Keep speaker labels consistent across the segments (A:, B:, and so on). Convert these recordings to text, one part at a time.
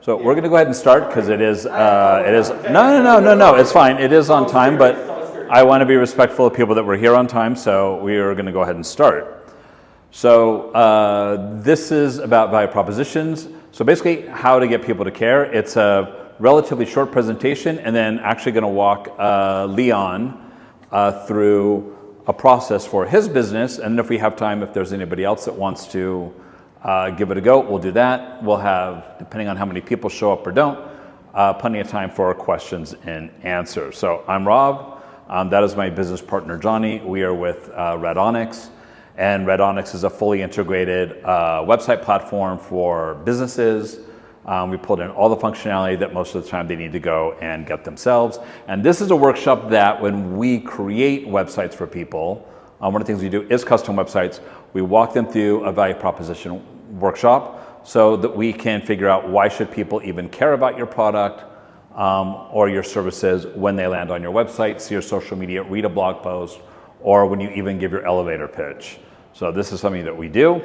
A: So we're going to go ahead and start because it is, no, it's fine. It is on time, but I want to be respectful of people that were here on time, so we are going to go ahead and start. So this is about value propositions. So basically how to get people to care. It's a relatively short presentation and then actually going to walk Leon through a process for his business. And if we have time, if there's anybody else that wants to give it a go, we'll do that. We'll have, depending on how many people show up or don't, plenty of time for questions and answers. So I'm Rob. That is my business partner, Johnny. We are with Red Onyx. And Red Onyx is a fully integrated website platform for businesses. We pulled in all the functionality that most of the time they need to go and get themselves. And this is a workshop that when we create websites for people, one of the things we do is custom websites. We walk them through a value proposition workshop so that we can figure out why should people even care about your product or your services when they land on your website, see your social media, read a blog post, or when you even give your elevator pitch. So this is something that we do,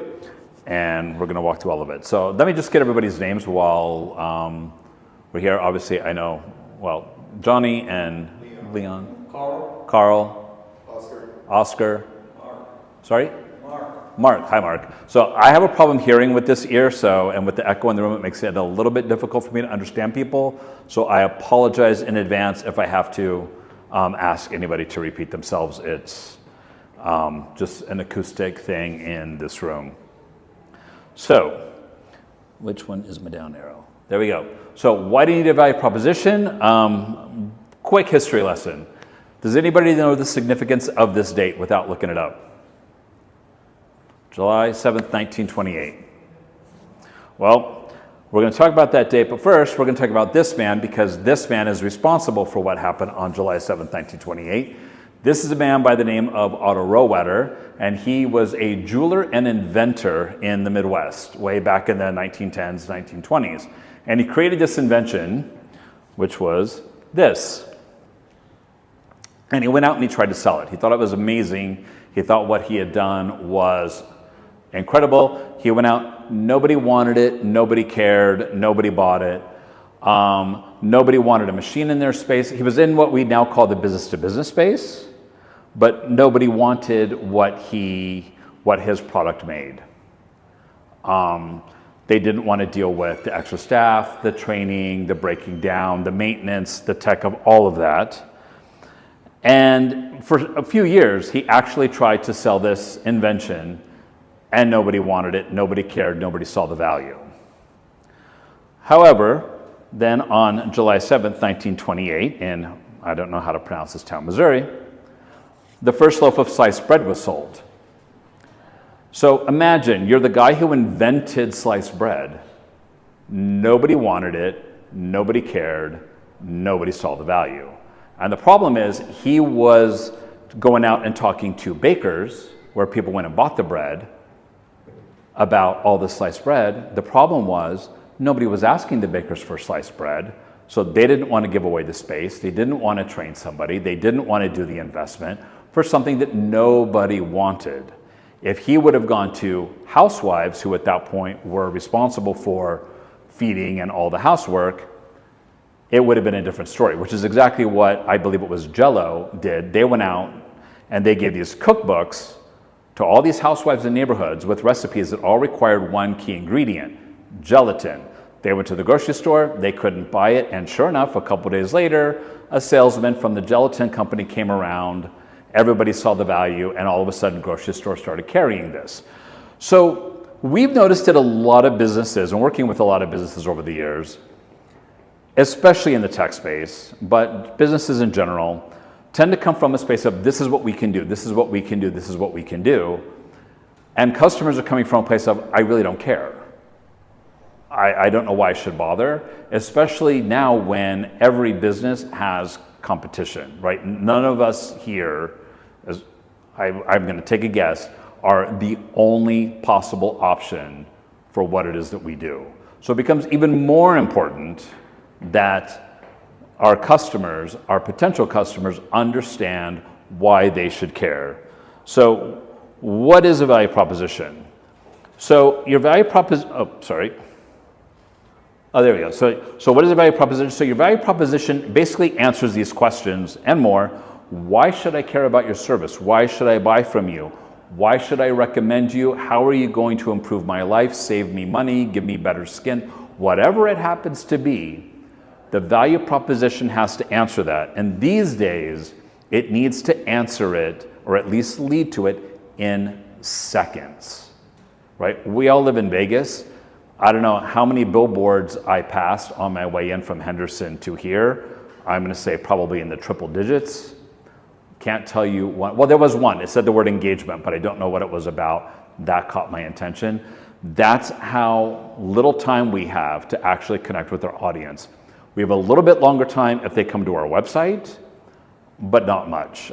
A: and we're going to walk through all of it. So let me just get everybody's names while we're here. Obviously, I know, well, Johnny and Leon. Carl. Oscar. Mark. Sorry? Mark. Hi, Mark. So I have a problem hearing with this ear, and with the echo in the room, it makes it a little bit difficult for me to understand people. So I apologize in advance if I have to ask anybody to repeat themselves. It's just an acoustic thing in this room. So, which one is my down arrow? There we go. So why do you need a value proposition? Quick history lesson. Does anybody know the significance of this date without looking it up? July 7th, 1928. Well, we're going to talk about that date, but first we're going to talk about this man because this man is responsible for what happened on July 7th, 1928. This is a man by the name of Otto Rohweder, and he was a jeweler and inventor in the Midwest way back in the 1910s, 1920s. And he created this invention, which was this. And he went out and he tried to sell it. He thought it was amazing. He thought what he had done was incredible. He went out, nobody wanted it, nobody cared, nobody bought it. Nobody wanted a machine in their space. He was in what we now call the business-to-business space, but nobody wanted what his product made. They didn't want to deal with the extra staff, the training, the breaking down, the maintenance, the tech of all of that. And for a few years, he actually tried to sell this invention, and nobody wanted it, nobody cared, nobody saw the value. However, then on July 7th, 1928, in, I don't know how to pronounce this town, Missouri, the first loaf of sliced bread was sold. So imagine, you're the guy who invented sliced bread. Nobody wanted it, nobody cared, nobody saw the value. And the problem is, he was going out and talking to bakers, where people went and bought the bread, about all the sliced bread. The problem was, nobody was asking the bakers for sliced bread, so they didn't want to give away the space, they didn't want to train somebody, they didn't want to do the investment for something that nobody wanted. If he would have gone to housewives, who at that point were responsible for feeding and all the housework, it would have been a different story, which is exactly what I believe it was Jell-O did. They went out and they gave these cookbooks to all these housewives in neighborhoods with recipes that all required one key ingredient, gelatin. They went to the grocery store, they couldn't buy it, and sure enough, a couple days later, a salesman from the gelatin company came around, everybody saw the value, and all of a sudden, grocery stores started carrying this. So we've noticed that a lot of businesses, and working with a lot of businesses over the years, especially in the tech space, but businesses in general, tend to come from a space of this is what we can do, this is what we can do, this is what we can do. And customers are coming from a place of, I really don't care. I don't know why I should bother, especially now when every business has competition, right? None of us here, as I'm going to take a guess, are the only possible option for what it is that we do. So it becomes even more important that our customers, our potential customers, understand why they should care. So what is a value proposition? So your value proposition, Oh, there we go. So what is a value proposition? So your value proposition basically answers these questions and more. Why should I care about your service? Why should I buy from you? Why should I recommend you? How are you going to improve my life, save me money, give me better skin? Whatever it happens to be, the value proposition has to answer that. And these days, it needs to answer it, or at least lead to it, in seconds, right? We all live in Vegas. I don't know how many billboards I passed on my way in from Henderson to here. I'm going to say probably in the triple digits. Can't tell you one. Well, there was one. It said the word engagement, but I don't know what it was about. That caught my attention. That's how little time we have to actually connect with our audience. We have a little bit longer time if they come to our website, but not much.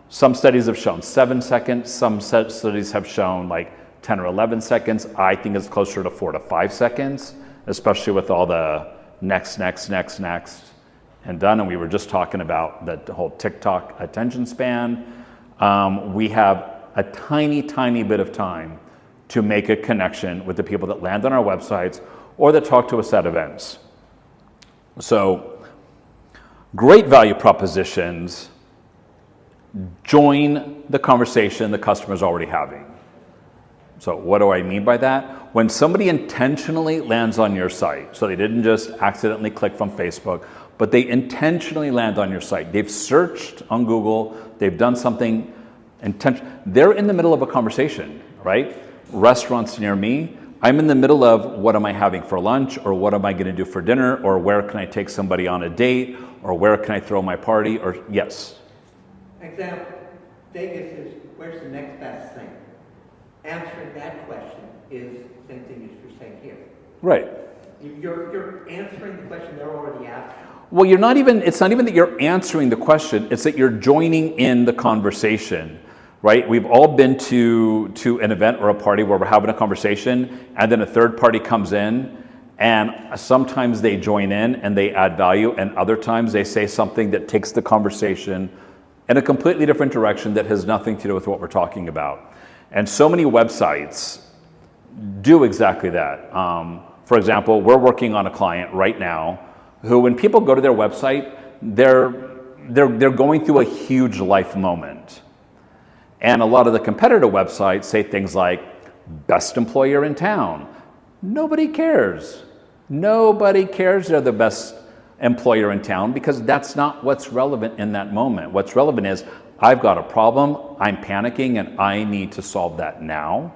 A: Some studies have shown 7 seconds. Some studies have shown like 10 or 11 seconds. I think it's closer to 4 to 5 seconds, especially with all the next, and done. And we were just talking about the whole TikTok attention span. We have a tiny bit of time to make a connection with the people that land on our websites or that talk to us at events. So great value propositions join the conversation the customer's already having. So what do I mean by that? When somebody intentionally lands on your site, so they didn't just accidentally click from Facebook, but they intentionally land on your site. They've searched on Google, they've done something they're in the middle of a conversation, right? Restaurants near me, I'm in the middle of what am I having for lunch, or what am I going to do for dinner, or where can I take somebody on a date, or where can I throw my party, or yes?
B: Example, Vegas is where's the next best thing? Answering that question is the same thing as you're saying here.
A: Right.
B: You're answering the question they're already asking.
A: Well, it's not even that you're answering the question, it's that you're joining in the conversation, right? We've all been to an event or a party where we're having a conversation, and then a third party comes in, and sometimes they join in and they add value, and other times they say something that takes the conversation in a completely different direction that has nothing to do with what we're talking about. And so many websites do exactly that. For example, we're working on a client right now who, when people go to their website, they're going through a huge life moment. And a lot of the competitor websites say things like, best employer in town. Nobody cares. Nobody cares they're the best employer in town, because that's not what's relevant in that moment. What's relevant is, I've got a problem, I'm panicking, and I need to solve that now.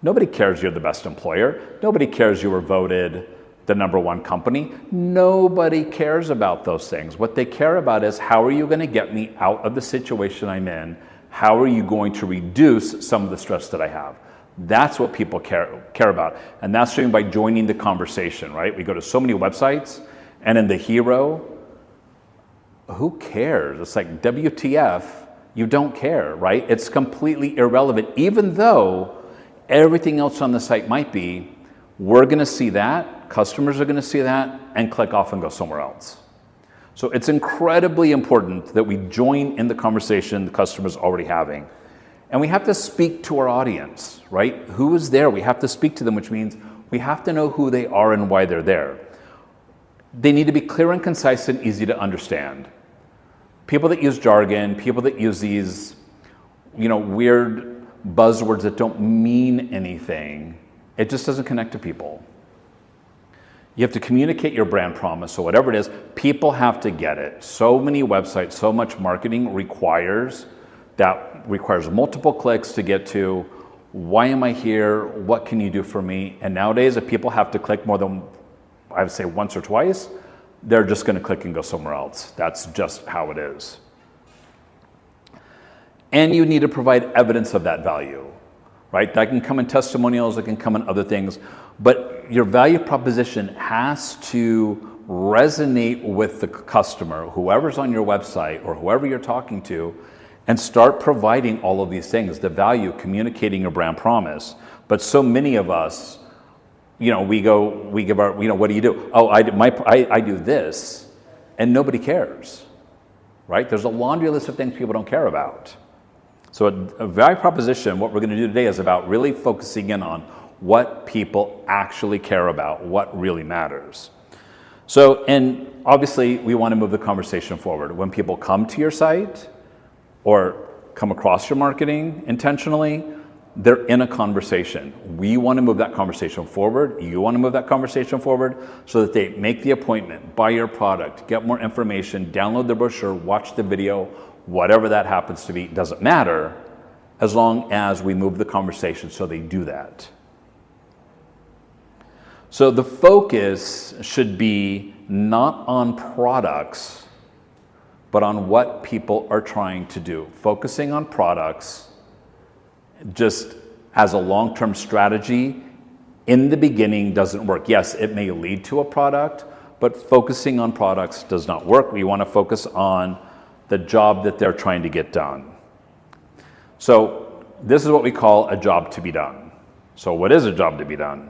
A: Nobody cares you're the best employer. Nobody cares you were voted the #1 company. Nobody cares about those things. What they care about is, how are you going to get me out of the situation I'm in? How are you going to reduce some of the stress that I have? That's what people care about. And that's driven by joining the conversation, right? We go to so many websites, and in the hero, who cares? It's like, WTF, you don't care, right? It's completely irrelevant. Even though everything else on the site might be, we're going to see that, customers are going to see that, and click off and go somewhere else. So it's incredibly important that we join in the conversation the customer's already having. And we have to speak to our audience, right? Who is there? We have to speak to them, which means we have to know who they are and why they're there. They need to be clear and concise and easy to understand. People that use jargon, people that use these, weird buzzwords that don't mean anything, it just doesn't connect to people. You have to communicate your brand promise. So whatever it is, people have to get it. So many websites, so much marketing requires multiple clicks to get to, why am I here? What can you do for me? And nowadays, if people have to click more than, I would say, once or twice, they're just going to click and go somewhere else. That's just how it is. And you need to provide evidence of that value, right? That can come in testimonials, it can come in other things, but your value proposition has to resonate with the customer, whoever's on your website or whoever you're talking to, and start providing all of these things, the value, communicating your brand promise. But so many of us, we give our, what do you do? Oh, I do this, and nobody cares, right? There's a laundry list of things people don't care about. So a value proposition, what we're going to do today is about really focusing in on what people actually care about, what really matters. So, and obviously we want to move the conversation forward. When people come to your site or come across your marketing intentionally, they're in a conversation. We want to move that conversation forward. You want to move that conversation forward so that they make the appointment, buy your product, get more information, download the brochure, watch the video, whatever that happens to be, doesn't matter, as long as we move the conversation so they do that. So the focus should be not on products, but on what people are trying to do. Focusing on products just as a long-term strategy in the beginning doesn't work. Yes, it may lead to a product, but focusing on products does not work. We want to focus on the job that they're trying to get done. So this is what we call a job to be done. So what is a job to be done?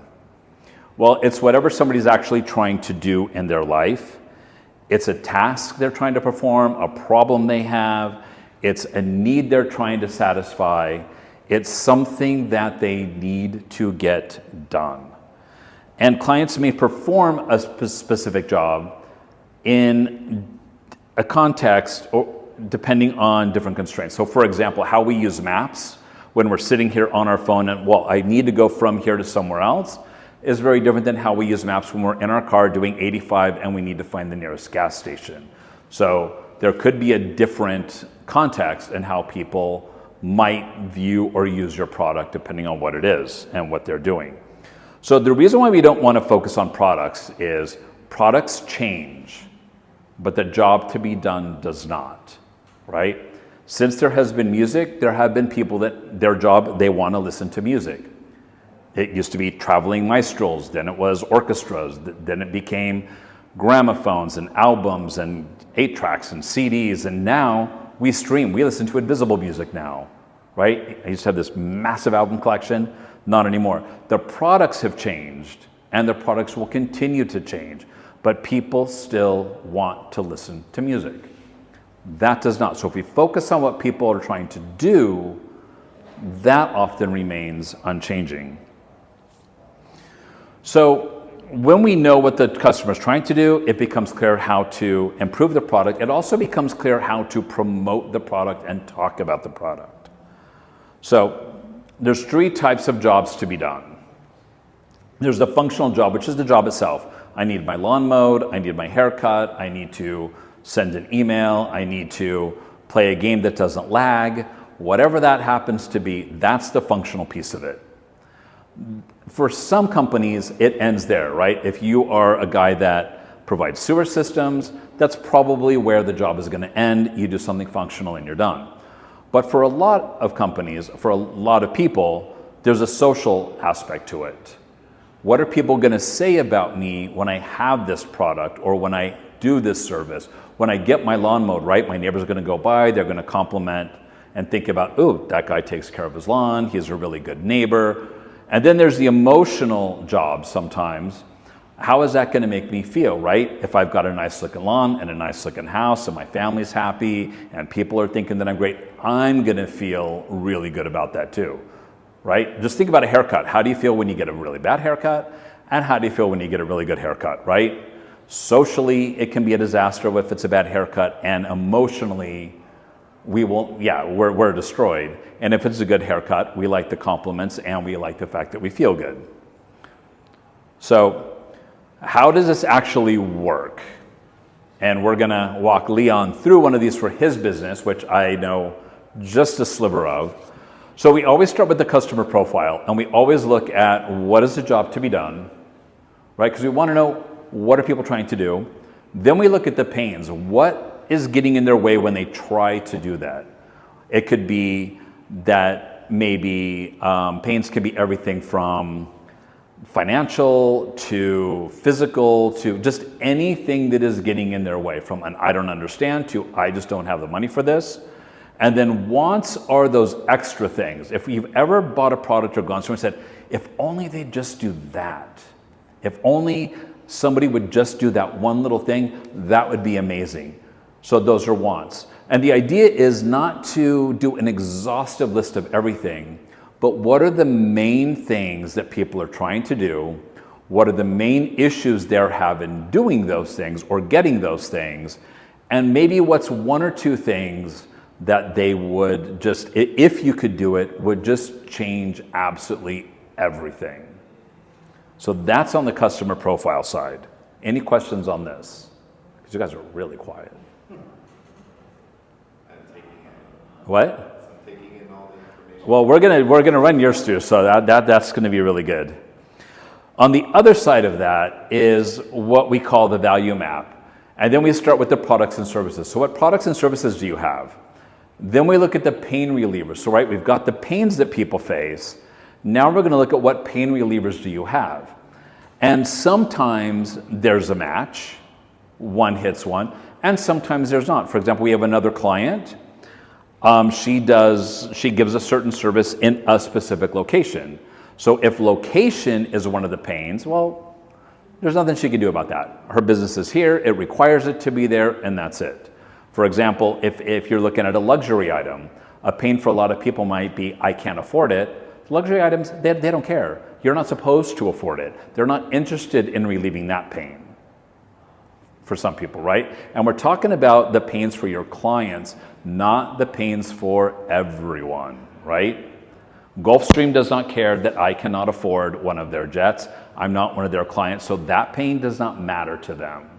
A: Well, it's whatever somebody's actually trying to do in their life. It's a task they're trying to perform, a problem they have. It's a need they're trying to satisfy. It's something that they need to get done. And clients may perform a specific job in a context or depending on different constraints. So for example, how we use maps when we're sitting here on our phone and, well, I need to go from here to somewhere else, is very different than how we use maps when we're in our car doing 85 and we need to find the nearest gas station. So there could be a different context in how people might view or use your product depending on what it is and what they're doing. So the reason why we don't want to focus on products is products change, but the job to be done does not, right? Since there has been music, there have been people that their job, they want to listen to music. It used to be traveling minstrels, then it was orchestras, then it became gramophones and albums and 8-tracks and CDs, and now we stream, we listen to invisible music now, right? I used to have this massive album collection, not anymore. The products have changed, and the products will continue to change, but people still want to listen to music. That does not. So if we focus on what people are trying to do, that often remains unchanging. So when we know what the customer is trying to do, it becomes clear how to improve the product. It also becomes clear how to promote the product and talk about the product. So there's 3 types of jobs to be done. There's the functional job, which is the job itself. I need my lawn mowed, I need my hair cut, I need to send an email, I need to play a game that doesn't lag. Whatever that happens to be, that's the functional piece of it. For some companies, it ends there, right? If you are a guy that provides sewer systems, that's probably where the job is going to end. You do something functional and you're done. But for a lot of companies, for a lot of people, there's a social aspect to it. What are people going to say about me when I have this product or when I do this service? When I get my lawn mowed, right? My neighbor's going to go by, they're going to compliment and think about, oh, that guy takes care of his lawn, he's a really good neighbor. And then there's the emotional job sometimes. How is that going to make me feel, right? If I've got a nice looking lawn and a nice looking house and my family's happy and people are thinking that I'm great, I'm going to feel really good about that too, right? Just think about a haircut. How do you feel when you get a really bad haircut? And how do you feel when you get a really good haircut, right? Socially, it can be a disaster if it's a bad haircut, and emotionally, we're destroyed. And if it's a good haircut, we like the compliments and we like the fact that we feel good. So how does this actually work? And we're going to walk Leon through one of these for his business, which I know just a sliver of. So we always start with the customer profile, and we always look at what is the job to be done, right? Because we want to know what are people trying to do. Then we look at the pains. What is getting in their way when they try to do that? It could be that maybe pains could be everything from financial to physical to just anything that is getting in their way, from an I don't understand to I just don't have the money for this. And then wants are those extra things. If you've ever bought a product or gone somewhere and said, if only they'd just do that, if only somebody would just do that one little thing, that would be amazing. So those are wants. And the idea is not to do an exhaustive list of everything, but what are the main things that people are trying to do? What are the main issues they're having doing those things or getting those things? And maybe what's one or two things that they would just, if you could do it, would just change absolutely everything. So that's on the customer profile side. Any questions on this? Because you guys are really quiet. What?
C: I'm taking in all the information.
A: Well, we're gonna run yours through, so that's gonna be really good. On the other side of that is what we call the value map. And then we start with the products and services. So what products and services do you have? Then we look at the pain relievers. So right, we've got the pains that people face. Now we're gonna look at what pain relievers do you have. And sometimes there's a match, one hits one, and sometimes there's not. For example, we have another client. She gives a certain service in a specific location. So if location is one of the pains, well, there's nothing she can do about that. Her business is here, it requires it to be there, and that's it. For example, if you're looking at a luxury item, a pain for a lot of people might be, I can't afford it. Luxury items, they don't care. You're not supposed to afford it. They're not interested in relieving that pain for some people, right? And we're talking about the pains for your clients, not the pains for everyone, right? Gulfstream does not care that I cannot afford one of their jets. I'm not one of their clients, so that pain does not matter to them.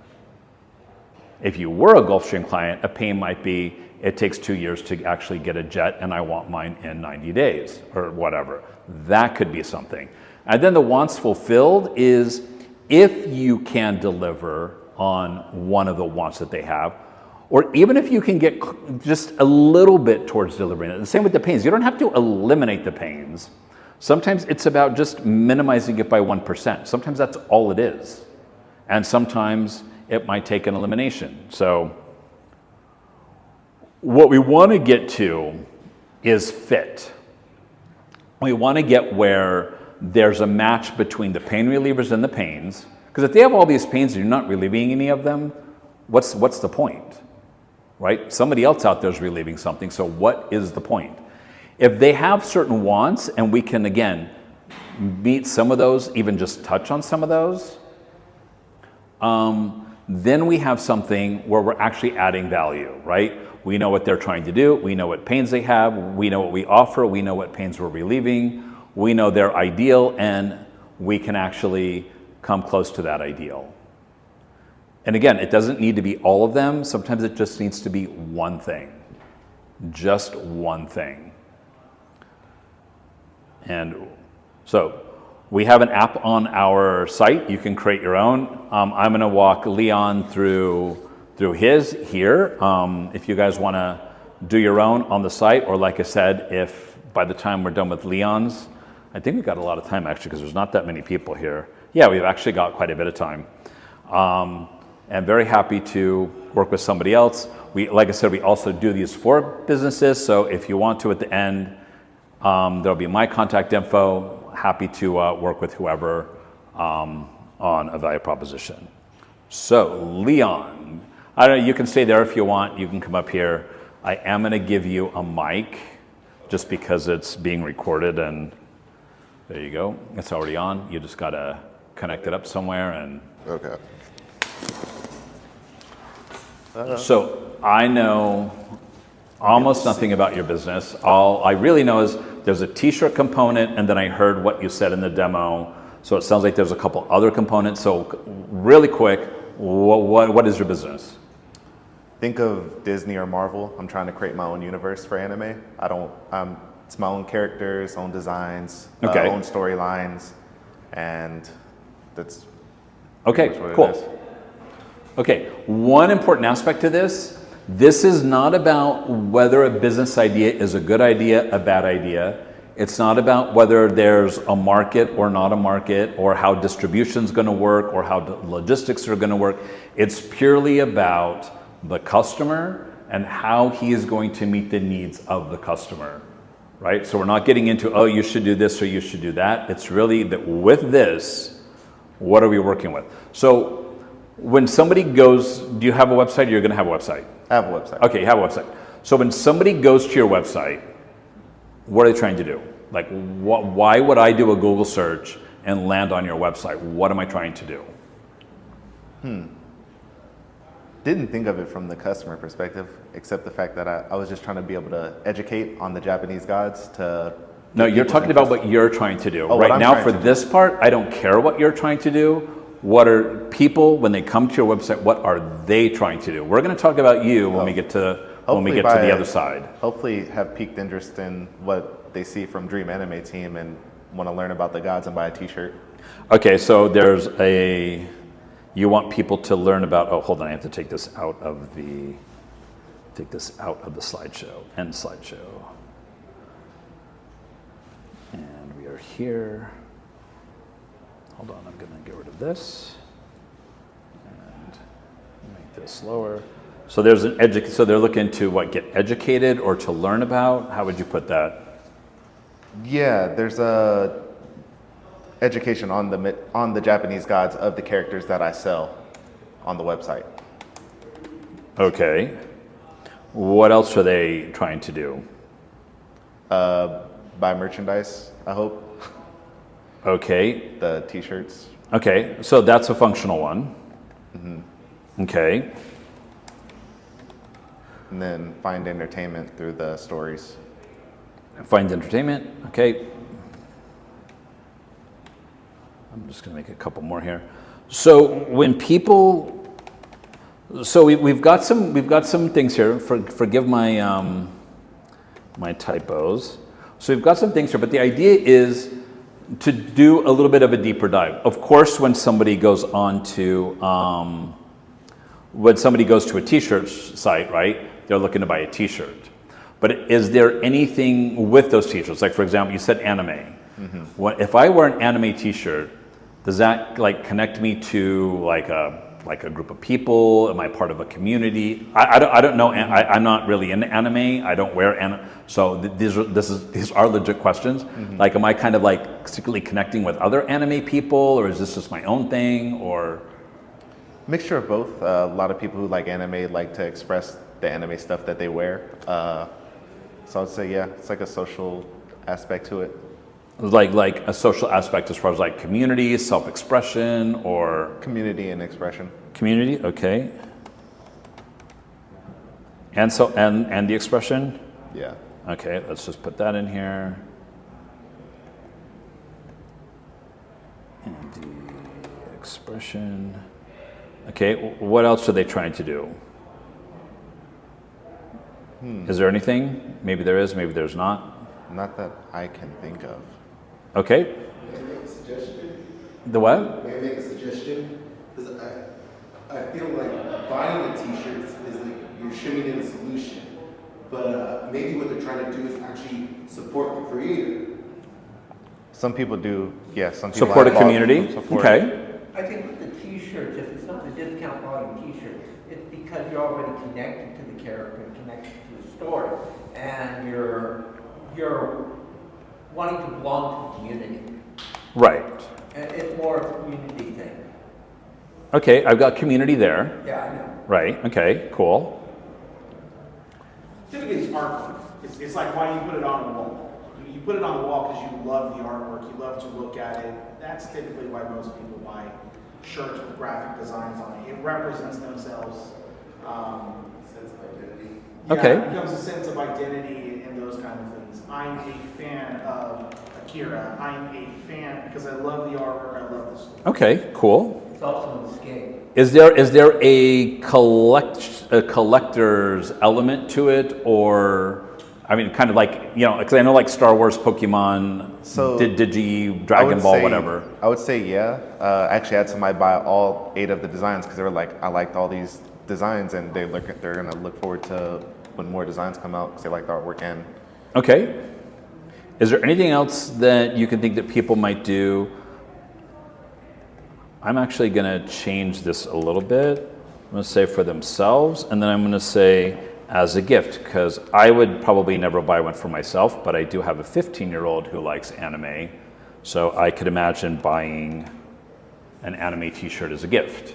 A: If you were a Gulfstream client, a pain might be, it takes 2 years to actually get a jet and I want mine in 90 days or whatever. That could be something. And then the wants fulfilled is if you can deliver on one of the wants that they have, or even if you can get just a little bit towards delivering it. The same with the pains. You don't have to eliminate the pains. Sometimes it's about just minimizing it by 1%. Sometimes that's all it is. And sometimes it might take an elimination. So what we want to get to is fit. We want to get where there's a match between the pain relievers and the pains. Because if they have all these pains and you're not relieving any of them, what's the point? Right? Somebody else out there is relieving something, so what is the point? If they have certain wants and we can, again, meet some of those, even just touch on some of those, then we have something where we're actually adding value, right? We know what they're trying to do, we know what pains they have, we know what we offer, we know what pains we're relieving, we know their ideal, and we can actually come close to that ideal. And again, it doesn't need to be all of them. Sometimes it just needs to be one thing. Just one thing. And so we have an app on our site. You can create your own. I'm going to walk Leon through his here. If you guys want to do your own on the site, or like I said, if by the time we're done with Leon's, I think we've got a lot of time actually because there's not that many people here. Yeah, we've actually got quite a bit of time. And very happy to work with somebody else. Like I said, we also do these for businesses, so if you want to at the end, there'll be my contact info. Happy to work with whoever on a value proposition. So, Leon, I don't know, you can stay there if you want. You can come up here. I am going to give you a mic just because it's being recorded, and there you go. It's already on. You just got to connect it up somewhere. And
C: Okay.
A: So I know almost nothing about your business. All I really know is there's a t-shirt component, and then I heard what you said in the demo. So it sounds like there's a couple other components. So really quick, what is your business?
C: Think of Disney or Marvel. I'm trying to create my own universe for anime. It's my own characters, own designs,
A: Okay.
C: Own storylines, and that's
A: Okay,
C: pretty much what
A: cool.
C: it is.
A: Okay, one important aspect to this is not about whether a business idea is a good idea, a bad idea. It's not about whether there's a market or not a market, or how distribution's going to work, or how logistics are going to work. It's purely about the customer and how he is going to meet the needs of the customer, right? So we're not getting into, oh, you should do this or you should do that. It's really that with this, what are we working with? So when somebody goes, do you have a website, or you're going to have a website?
C: I have a website.
A: Okay, you have a website. So when somebody goes to your website, What are they trying to do? Like, why would I do a Google search and land on your website? What am I trying to do?
C: Didn't think of it from the customer perspective, except the fact that I was just trying to be able to educate on the Japanese gods to.
A: No, you're talking about what you're trying to do.
C: Oh, what
A: right
C: I'm
A: now,
C: trying
A: for
C: to do.
A: this part, I don't care what you're trying to do. What are people, when they come to your website, what are they trying to do? We're going to talk about you when we get to the other side.
C: Hopefully have piqued interest in what they see from Dream Anime Team and want to learn about the gods and buy a t-shirt.
A: Okay, so you want people to learn about, oh, hold on, I have to take this out of the slideshow, end slideshow. And we are here. Hold on, I'm gonna get rid of this and make this lower. So there's so they're looking to what, get educated or to learn about? How would you put that?
C: Yeah, there's a education on the Japanese gods of the characters that I sell on the website.
A: Okay. What else are they trying to do?
C: Buy merchandise, I hope.
A: Okay.
C: The t-shirts.
A: Okay, so that's a functional one. Mm-hmm. Okay.
C: And then find entertainment through the stories.
A: Find entertainment. Okay. I'm just going to make a couple more here. So when people, so we've got some things here. Forgive my my typos. So we've got some things here, but the idea is to do a little bit of a deeper dive. Of course, when somebody goes on to a t-shirt site, right? They're looking to buy a t-shirt. But is there anything with those t-shirts? Like, for example, you said anime. Mm-hmm. If I wear an anime t-shirt, does that like connect me to like a group of people? Am I part of a community? I don't know. I'm not really into anime. I don't wear anime. So these are legit questions. Mm-hmm. Like, am I kind of like secretly connecting with other anime people, or is this just my own thing, or?
C: Mixture of both. A lot of people who like anime like to express the anime stuff that they wear. So I'd say, yeah, it's like a social aspect to it.
A: Like a social aspect as far as like community, self-expression, or?
C: Community and expression.
A: Community, okay. And so, and the expression?
C: Yeah.
A: Okay, let's just put that in here. And the expression. Okay, what else are they trying to do? Is there anything? Maybe there is, maybe there's not.
C: Not that I can think of.
A: Okay.
D: May I make a suggestion?
A: The what?
D: May I make a suggestion? Because I feel like buying the t-shirts is like you're shimming in a solution. But maybe what they're trying to do is actually support the creator.
C: Some people do, yeah. Some people
A: Support a community? Okay.
B: I think with the t-shirts, if it's not a discount volume t-shirt, it's because you're already connected to the character and connected to the story. And you're wanting to belong to the community.
A: Right.
B: And it's more of a community thing.
A: Okay, I've got community there.
B: Yeah, I know.
A: Right, okay, cool.
E: Typically, it's artwork. It's like why you put it on the wall. You put it on the wall because you love the artwork, you love to look at it. That's typically why most people buy shirts with graphic designs on it. It represents themselves.
D: Sense of identity.
E: Yeah,
A: Okay.
E: it becomes a sense of identity and those kind of things. I'm a fan of Akira. I'm a fan because I love the artwork, I love the story.
A: Okay, cool.
B: It's also an escape.
A: Is there a collector's element to it, or, I mean, kind of like, you know, because I know like Star Wars, Pokemon,
C: So,
A: Digi, Dragon Ball, whatever.
C: I would say, yeah. I actually had somebody buy all 8 of the designs because they were like, I liked all these designs, and they're gonna look forward to when more designs come out because they like the artwork. And
A: Okay. Is there anything else that you can think that people might do? I'm actually going to change this a little bit. I'm going to say for themselves, and then I'm going to say as a gift, because I would probably never buy one for myself, but I do have a 15-year-old who likes anime, so I could imagine buying an anime t-shirt as a gift.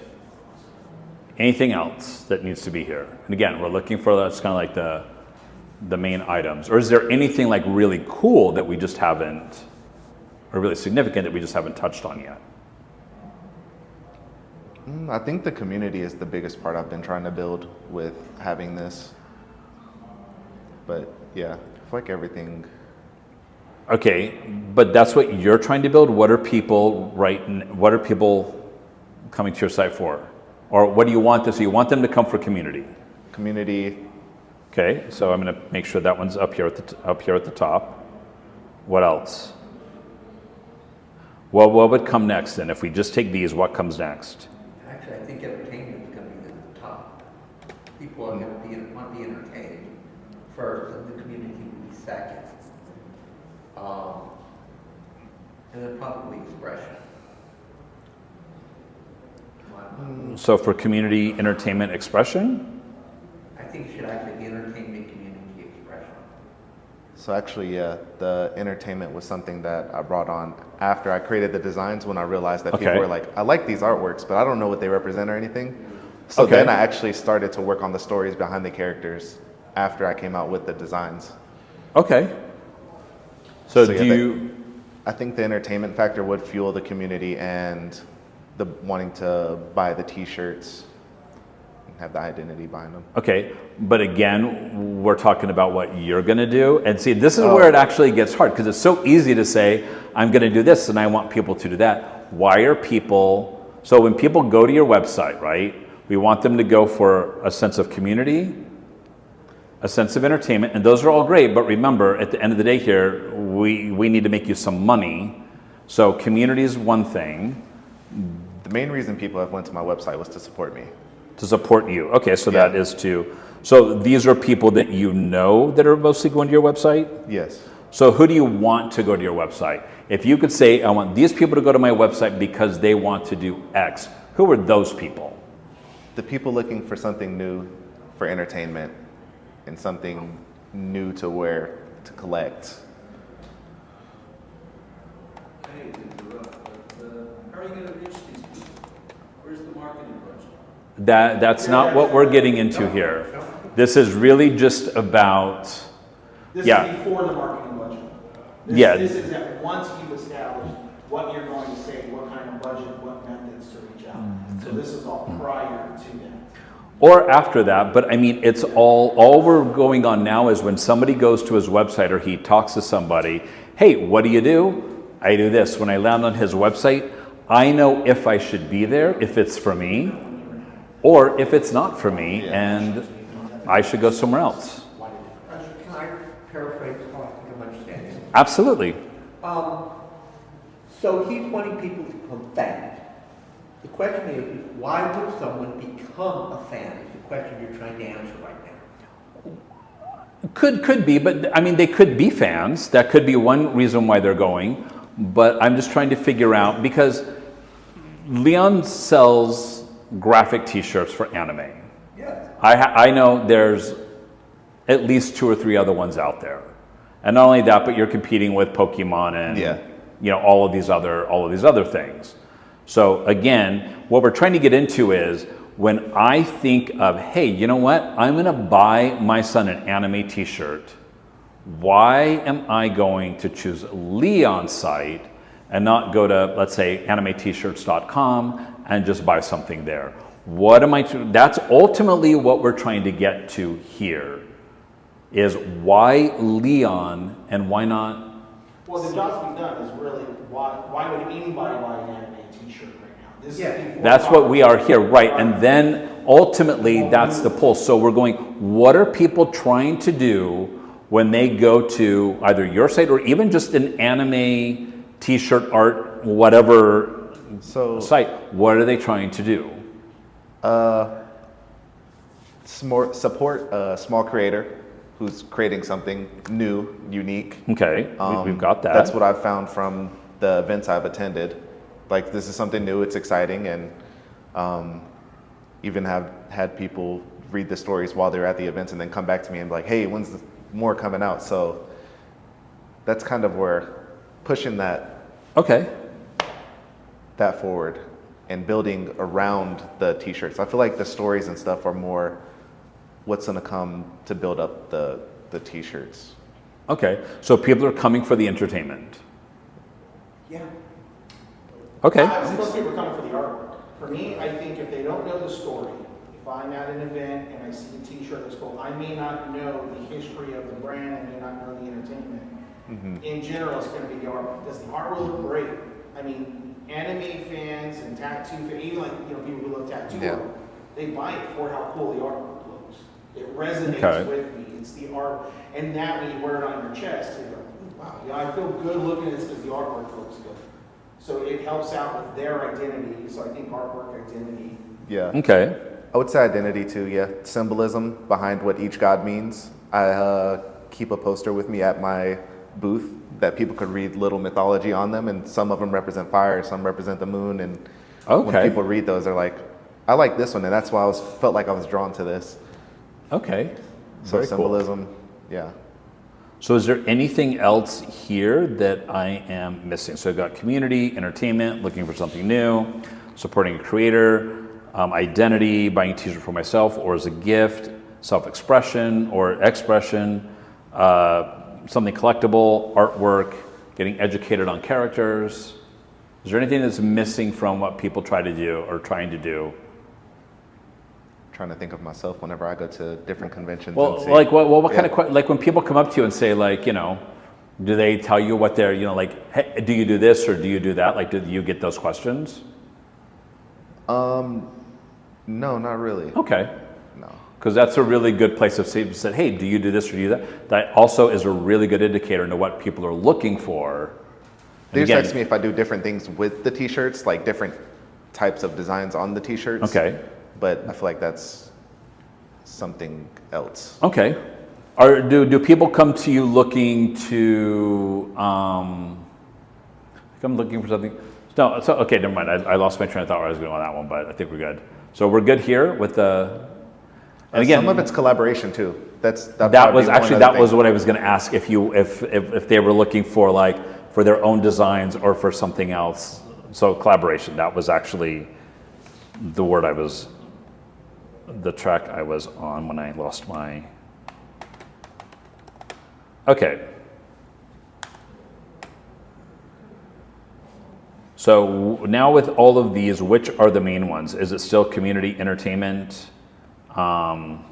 A: Anything else that needs to be here? And again, we're looking for, that's kind of like the main items? Or is there anything like really cool that we just haven't, or really significant that we just haven't touched on yet?
C: I think the community is the biggest part I've been trying to build with having this. But yeah, I feel like everything.
A: Okay, but that's what you're trying to build. What are people coming to your site for? Or what do you want this? You want them to come for community.
C: Community.
A: Okay, so I'm going to make sure that one's up here at the top. What else? Well, what would come next then? If we just take these, what comes next?
B: Actually, I think entertainment is going to be at the top. People are going to want to be entertained first, and the community will be second. And then probably expression.
A: So for community entertainment expression?
B: I think it should actually be entertainment community expression.
C: So actually, yeah, the entertainment was something that I brought on after I created the designs when I realized that people
A: Okay.
C: were like, I like these artworks, but I don't know what they represent or anything. So
A: Okay.
C: then I actually started to work on the stories behind the characters after I came out with the designs.
A: Okay. So
C: So, yeah,
A: do
C: that-
A: you,
C: I think the entertainment factor would fuel the community and the wanting to buy the t-shirts and have the identity behind them.
A: okay, but again, we're talking about what you're going to do. And see, this is where it actually gets hard because it's so easy to say, I'm going to do this and I want people to do that. Why are people, so when people go to your website, right, we want them to go for a sense of community, a sense of entertainment, and those are all great, but remember, at the end of the day here, we need to make you some money. So community is one thing.
C: The main reason people have went to my website was to support me.
A: To support you. Okay, so
C: Yeah.
A: that is so these are people that you know that are mostly going to your website?
C: Yes.
A: So who do you want to go to your website? If you could say, I want these people to go to my website because they want to do X, who are those people?
C: The people looking for something new for entertainment and something new to wear, to collect.
F: Hey, to interrupt, but how are you going to reach these people? Where's the marketing budget?
A: That's not what we're getting into here. This is really just about,
E: This
A: Yeah.
E: is before the marketing budget.
A: Yeah.
E: This is that once you establish what you're going to say, what kind of budget, what methods to reach out. So this is all prior to that.
A: or after that, but I mean, it's all we're going on now is when somebody goes to his website or he talks to somebody, hey, what do you do? I do this. When I land on his website, I know if I should be there, if it's for me, or if it's not for me, and I should go somewhere else.
B: Can I paraphrase so I think I'm understanding?
A: Absolutely.
B: So he's wanting people to become fans. The question is, why would someone become a fan? Is the question you're trying to answer right now.
A: Could be, but I mean, they could be fans. That could be one reason why they're going. But I'm just trying to figure out, because Leon sells graphic t-shirts for anime.
B: Yes.
A: I know there's at least 2 or 3 other ones out there. And not only that, but you're competing with Pokemon and
C: Yeah.
A: all of these other things. So again, what we're trying to get into is when I think of, hey, you know what? I'm going to buy my son an anime t-shirt. Why am I going to choose Leon's site and not go to, let's say, animet-shirts.com and just buy something there? What am I to? That's ultimately what we're trying to get to here, is why Leon and why not?
E: Well, the job's being done is really, why would anybody buy an anime t-shirt right now? This is
B: Yeah.
E: before
A: That's what we are here, right? And then ultimately that's the pull. So we're going, what are people trying to do when they go to either your site or even just an anime t-shirt art, whatever
C: So
A: site? What are they trying to do?
C: support a small creator who's creating something new, unique.
A: Okay, we've got that.
C: That's what I've found from the events I've attended. Like, this is something new, it's exciting, and even have had people read the stories while they're at the events and then come back to me and be like, hey, when's the more coming out? So that's kind of where pushing that
A: Okay.
C: forward and building around the t-shirts. I feel like the stories and stuff are more what's going to come to build up the the t-shirts.
A: Okay, so people are coming for the entertainment.
B: Yeah.
A: Okay.
E: Most people are coming for the artwork. For me, I think if they don't know the story, if I'm at an event and I see a t-shirt that's cool, I may not know the history of the brand, I may not know the entertainment. In general, it's going to be the art. Does the art look great? I mean, anime fans and tattoo fans, even like people who love tattoo art, they buy it for how cool the artwork looks. It resonates with me. It's the art, and that when you wear it on your chest, you're like, wow, I feel good looking at this because the artwork looks good. So it helps out with their identity. So I think artwork identity.
C: Yeah.
A: Okay.
C: I would say identity too, yeah. Symbolism behind what each god means. I keep a poster with me at my booth that people could read little mythology on them, and some of them represent fire, some represent the moon, and when people read those, they're like, I like this one, and that's why felt like I was drawn to this.
A: Okay.
C: So
A: Very
C: symbolism, yeah.
A: So is there anything else here that I am missing? So I've got community, entertainment, looking for something new, supporting a creator, identity, buying a t-shirt for myself or as a gift, self-expression or expression, something collectible, artwork, getting educated on characters. Is there anything that's missing from what people try to do or trying to do?
C: Trying to think of myself whenever I go to different conventions.
A: Well,
C: and see.
A: like what kind of like when people come up to you and say do they tell you what they're like, hey, do you do this or do you do that? Like, do you get those questions?
C: No, not really.
A: Okay.
C: No.
A: Because that's a really good place of saying, hey, do you do this or do you do that? That also is a really good indicator into what people are looking for.
C: They just ask me if I do different things with the t-shirts, like different types of designs on the t-shirts.
A: Okay.
C: But I feel like that's something else.
A: Okay. Do people come to you looking to, I'm looking for something? No, so, okay, never mind. I lost my train of thought where I was going on that one, but I think we're good. So we're good here with the, and again,
C: some of it's collaboration too. That
A: was what I was going to ask if they were looking for their own designs or for something else. So collaboration, that was actually the track I was on when I lost my. Okay. So now with all of these, which are the main ones? Is it still community, entertainment?
B: And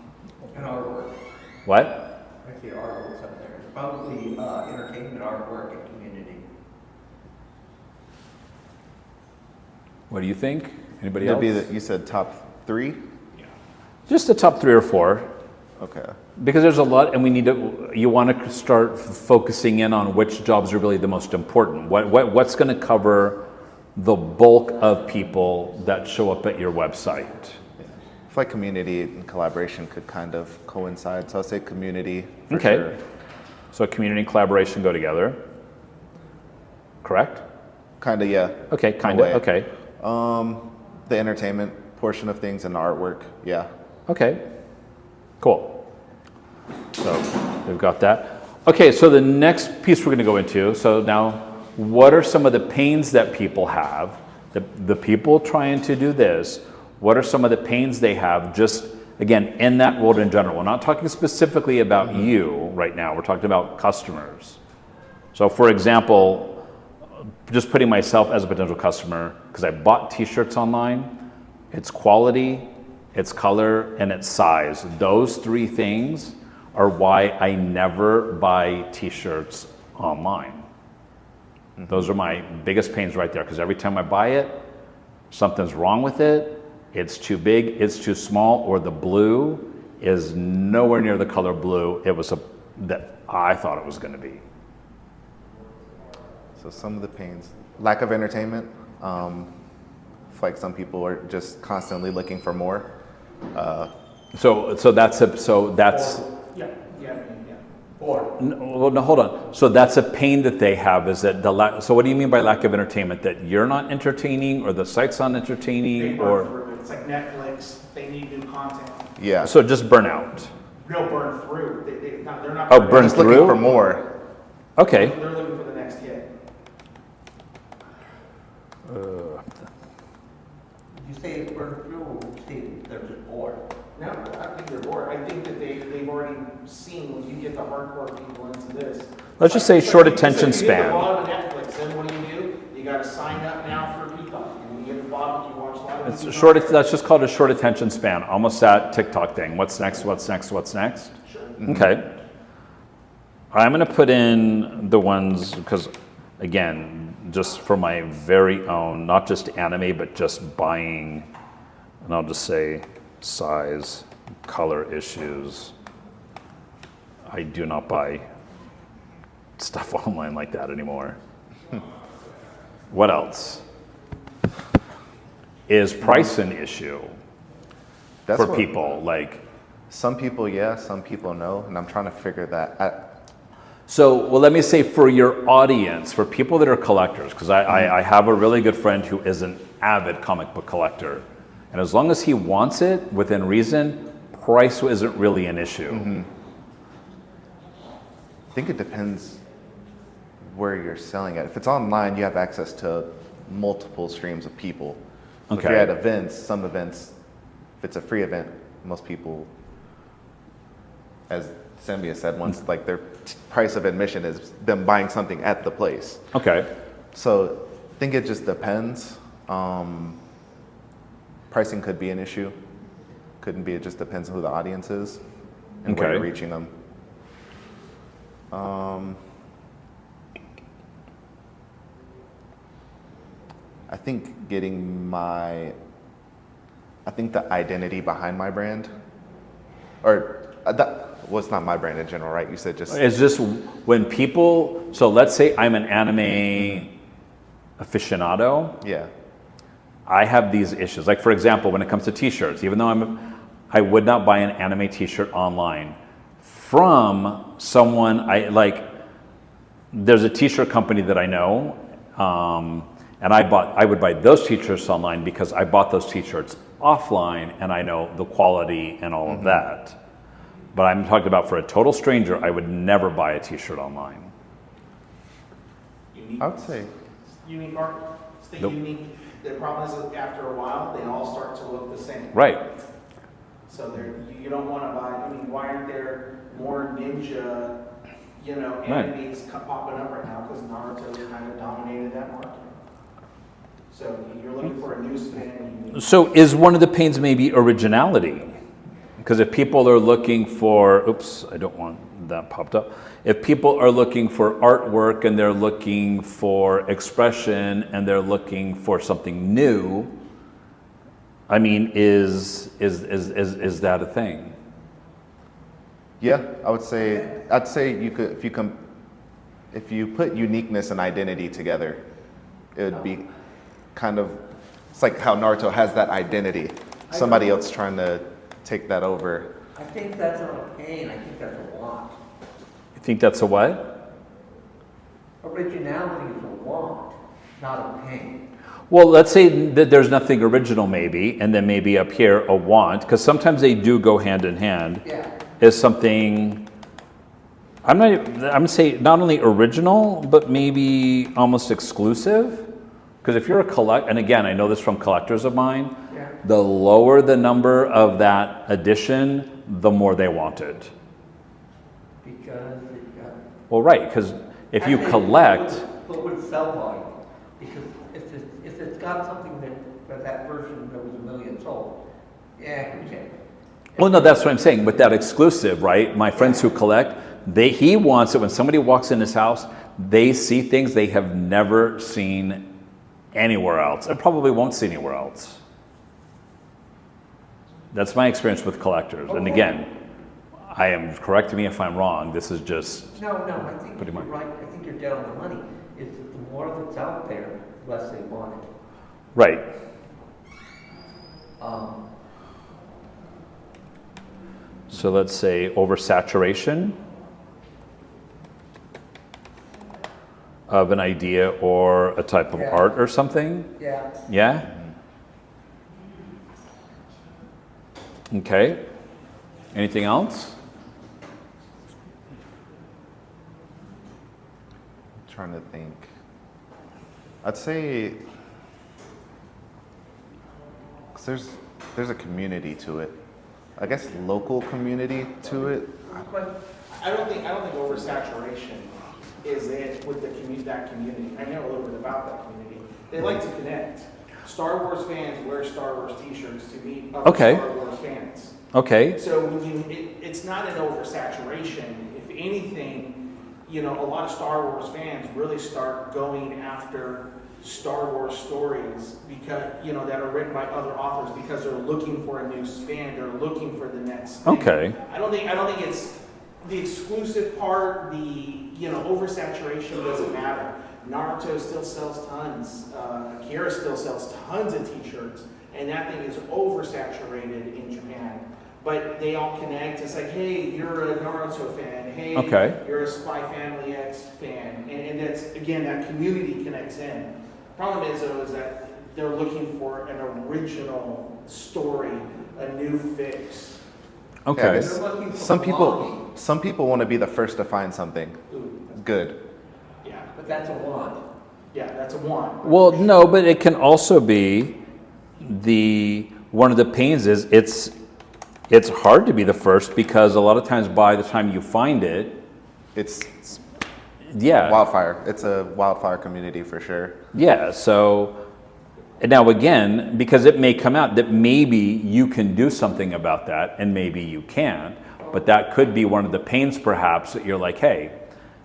B: artwork.
A: What?
B: I see artwork's up there. It's probably entertainment, artwork, and community.
A: What do you think? Anybody
C: That'd
A: else?
C: be you said top 3?
A: Just the top 3 or 4.
C: Okay.
A: Because there's a lot, and you want to start focusing in on which jobs are really the most important. What's going to cover the bulk of people that show up at your website?
C: I feel like community and collaboration could kind of coincide. So I'll say community for
A: Okay.
C: sure.
A: So community and collaboration go together. Correct?
C: Kind of, yeah.
A: Okay, kind of.
C: way.
A: Okay.
C: The entertainment portion of things and the artwork, yeah.
A: Okay. Cool. So we've got that. Okay, so the next piece we're going to go into. So now, what are some of the pains that people have? The people trying to do this. What are some of the pains they have? Just again in that world in general. We're not talking specifically about you right now. We're talking about customers. So, for example, just putting myself as a potential customer because I bought T-shirts online. It's quality, its color, and its size. Those 3 things are why I never buy T-shirts online. Those are my biggest pains right there because every time I buy it, something's wrong with it. It's too big, it's too small, or the blue is nowhere near the color blue that I thought it was going to be.
C: So some of the pains. Lack of entertainment. Like some people are just constantly looking for more.
A: So that's.
E: Yeah.
B: Or
A: Well, no, hold on. So that's a pain that they have. Is that so? What do you mean by lack of entertainment? That you're not entertaining, or the site's not
E: They
A: entertaining,
E: burn
A: or
E: through. It's like Netflix. They need new content.
C: Yeah.
A: so just burnout?
E: They'll burn through. They're not.
A: Oh, burn
C: just
A: through?
C: looking for more.
A: Okay.
E: They're looking for the next hit.
B: did you say it's burned through, or did you say they're just bored?
E: No, I don't think they're bored. I think that they've already seen when you get the
A: let's just say short attention
E: If you hit the
A: span.
E: bottom of Netflix, then what do? You gotta sign up now for Peacock, and when you hit the bottom, you watch live.
A: It's a short, let's just call it a short attention span, almost that TikTok thing. What's next, what's next, what's next?
E: Sure.
A: Okay. I'm going to put in the ones, because again, just for my very own, not just anime, but just buying, and I'll just say size, color issues. I do not buy stuff online like that anymore. What else? Is price an issue
C: That's
A: for
C: what-
A: people? Like,
C: Some people, yeah, some people no, and I'm trying to figure that out.
A: so, well, let me say for your audience, for people that are collectors, because I have a really good friend who is an avid comic book collector. And as long as he wants it within reason, price isn't really an issue.
C: I think it depends where you're selling it. If it's online, you have access to multiple streams of people. So If
A: Okay.
C: you're at events, some events, if it's a free event, most people, as Sambia said once, like their price of admission is them buying something at the place.
A: Okay.
C: So I think it just depends. Pricing could be an issue. Couldn't be. It just depends on who the audience is and where
A: Okay.
C: you're reaching them. I think I think the identity behind my brand, or that was not my brand in general, right? You said just
A: It's just when people, so let's say I'm an anime aficionado,
C: yeah.
A: I have these issues. Like for example, when it comes to t-shirts, even though I would not buy an anime t-shirt online from someone there's a t-shirt company that I know, and I would buy those t-shirts online because I bought those t-shirts offline and I know the quality and all of that. But I'm talking about for a total stranger, I would never buy a t-shirt online.
E: Unique,
C: I would say
E: unique art, stay
A: Nope.
E: unique. The problem is that after a while, they all start to look the same.
A: Right.
E: So you don't want to buy, I mean, why aren't there more ninja,
A: Right.
E: animes popping up right now? Because Naruto kind of dominated that market. So you're looking for a new spin.
A: So is one of the pains maybe originality? Because if people are looking for, oops, I don't want that popped up. If people are looking for artwork and they're looking for expression and they're looking for something new, I mean, is that a thing?
C: yeah. I'd say you could if you put uniqueness and identity together, it would be kind of, it's like how Naruto has that identity. Somebody else trying to take that over.
B: I think that's not a pain, I think that's a want.
A: You think that's a what?
B: Originality is a want, not a pain.
A: Well, let's say that there's nothing original maybe, and then maybe up here a want, because sometimes they do go hand in hand.
B: Yeah.
A: Is something, I'm gonna say not only original, but maybe almost exclusive. Because if you're and again, I know this from collectors of mine,
B: Yeah.
A: the lower the number of that edition, the more they want it.
B: Because
A: Well, right, because if you
B: actually,
A: collect,
B: But would sell volume, because if it's got something that that version that was 1 million sold, yeah, okay.
A: well, no, that's what I'm saying. With that exclusive, right? My friends who collect, he wants it when somebody walks in his house, they see things they have never seen anywhere else, and probably won't see anywhere else. That's my experience with collectors. And again, I am, correct me if I'm wrong, this is just,
B: No, I think
A: Pretty
B: you're
A: much.
B: right, I think you're dead on the money. It's that the more that's out there, the less they want it.
A: right. So let's say oversaturation of an idea or a type of
B: Yeah.
A: art or something.
B: Yeah.
A: Yeah? Okay. Anything else?
C: I'm trying to think. I'd say 'cause there's a community to it. I guess local community to it.
E: I don't think oversaturation is it with that community. I know a little bit about that community. They like to connect. Star Wars fans wear Star Wars t-shirts to meet other
A: Okay.
E: Star Wars fans.
A: Okay.
E: So it's not an oversaturation. If anything, a lot of Star Wars fans really start going after Star Wars stories because that are written by other authors because they're looking for a new span. They're looking for the next thing.
A: Okay.
E: I don't think it's the exclusive part. The oversaturation doesn't matter. Naruto still sells tons. Akira still sells tons of T-shirts, and that thing is oversaturated in Japan. But they all connect. It's like, hey, you're a Naruto fan. Hey,
A: Okay.
E: you're a Spy Family X fan, and that's again that community connects in. Problem is though is that they're looking for an original story, a new fix.
A: Okay.
C: Yeah, some people want to be the first to find something
E: Ooh,
C: good.
E: yeah,
B: But that's a want.
E: yeah, that's a one.
A: Well, no, but it can also be one of the pains is it's hard to be the first because a lot of times by the time you find it,
C: It's
A: yeah,
C: wildfire. It's a wildfire community for sure.
A: yeah. So now again, because it may come out that maybe you can do something about that and maybe you can't, but that could be one of the pains perhaps that you're like, hey,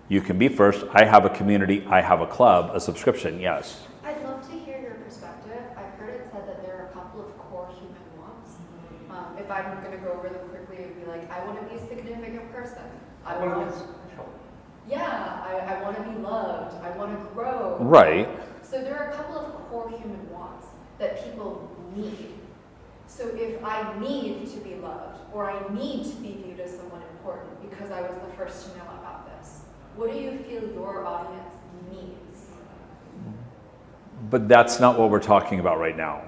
A: you can be first. I have a community. I have a club, a subscription. Yes.
G: I'd love to hear your perspective. I've heard it said that there are a couple of core human wants. If I'm going to go over them quickly, it would be like, I want to be a significant person. I want to be loved. I want to grow.
A: Right.
G: So there are a couple of core human wants that people need. So if I need to be loved or I need to be viewed as someone important because I was the first to know about this, what do you feel your audience needs?
A: But that's not what we're talking about right now.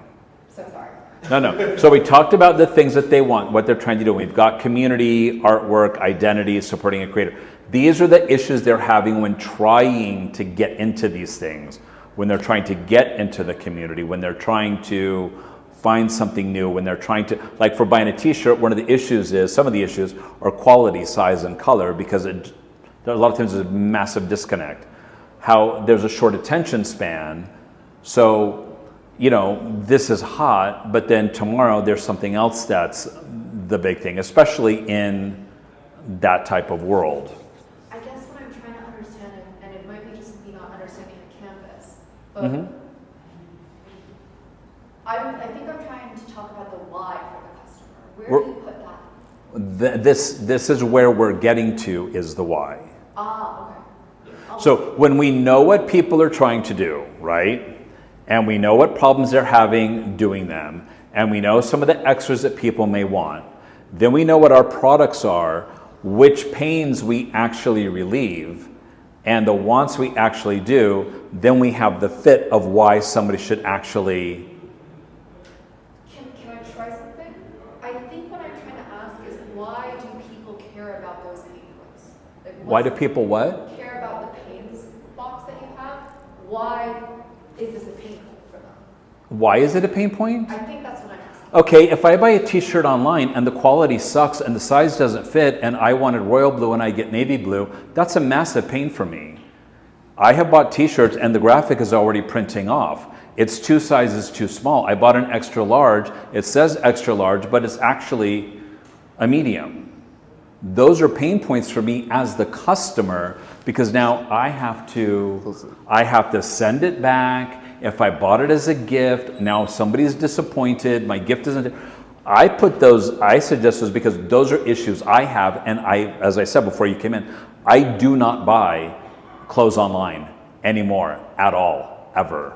G: So sorry.
A: No. So we talked about the things that they want, what they're trying to do. We've got community, artwork, identity, supporting a creator. These are the issues they're having when trying to get into these things, when they're trying to get into the community, when they're trying to find something new, when they're trying to, like for buying a t-shirt, one of the issues is, some of the issues are quality, size, and color because a lot of times there's a massive disconnect. How there's a short attention span, so this is hot, but then tomorrow there's something else that's the big thing, especially in that type of world.
G: I guess what I'm trying to understand, and it might be just me not understanding the canvas, but I think I'm trying to talk about the why for the customer. Where do you put that?
A: This is where we're getting to is the why.
G: Okay.
A: So when we know what people are trying to do, right? And we know what problems they're having doing them, and we know some of the extras that people may want, then we know what our products are, which pains we actually relieve, and the wants we actually do, then we have the fit of why somebody should actually.
G: Can I try something? I think what I'm trying to ask is why do people care about those pain points? Like,
A: Why do people what?
G: care about the pains box that you have? Why is this a pain point for them?
A: Why is it a pain point?
G: I think that's what I'm asking.
A: Okay, if I buy a t-shirt online and the quality sucks and the size doesn't fit and I wanted royal blue and I get navy blue, that's a massive pain for me. I have bought t-shirts and the graphic is already printing off. It's 2 sizes too small. I bought an extra large. It says extra large, but it's actually a medium. Those are pain points for me as the customer because now I have to send it back. If I bought it as a gift, now somebody's disappointed, my gift isn't. I suggest those because those are issues I have, and as I said before you came in, I do not buy clothes online anymore at all, ever.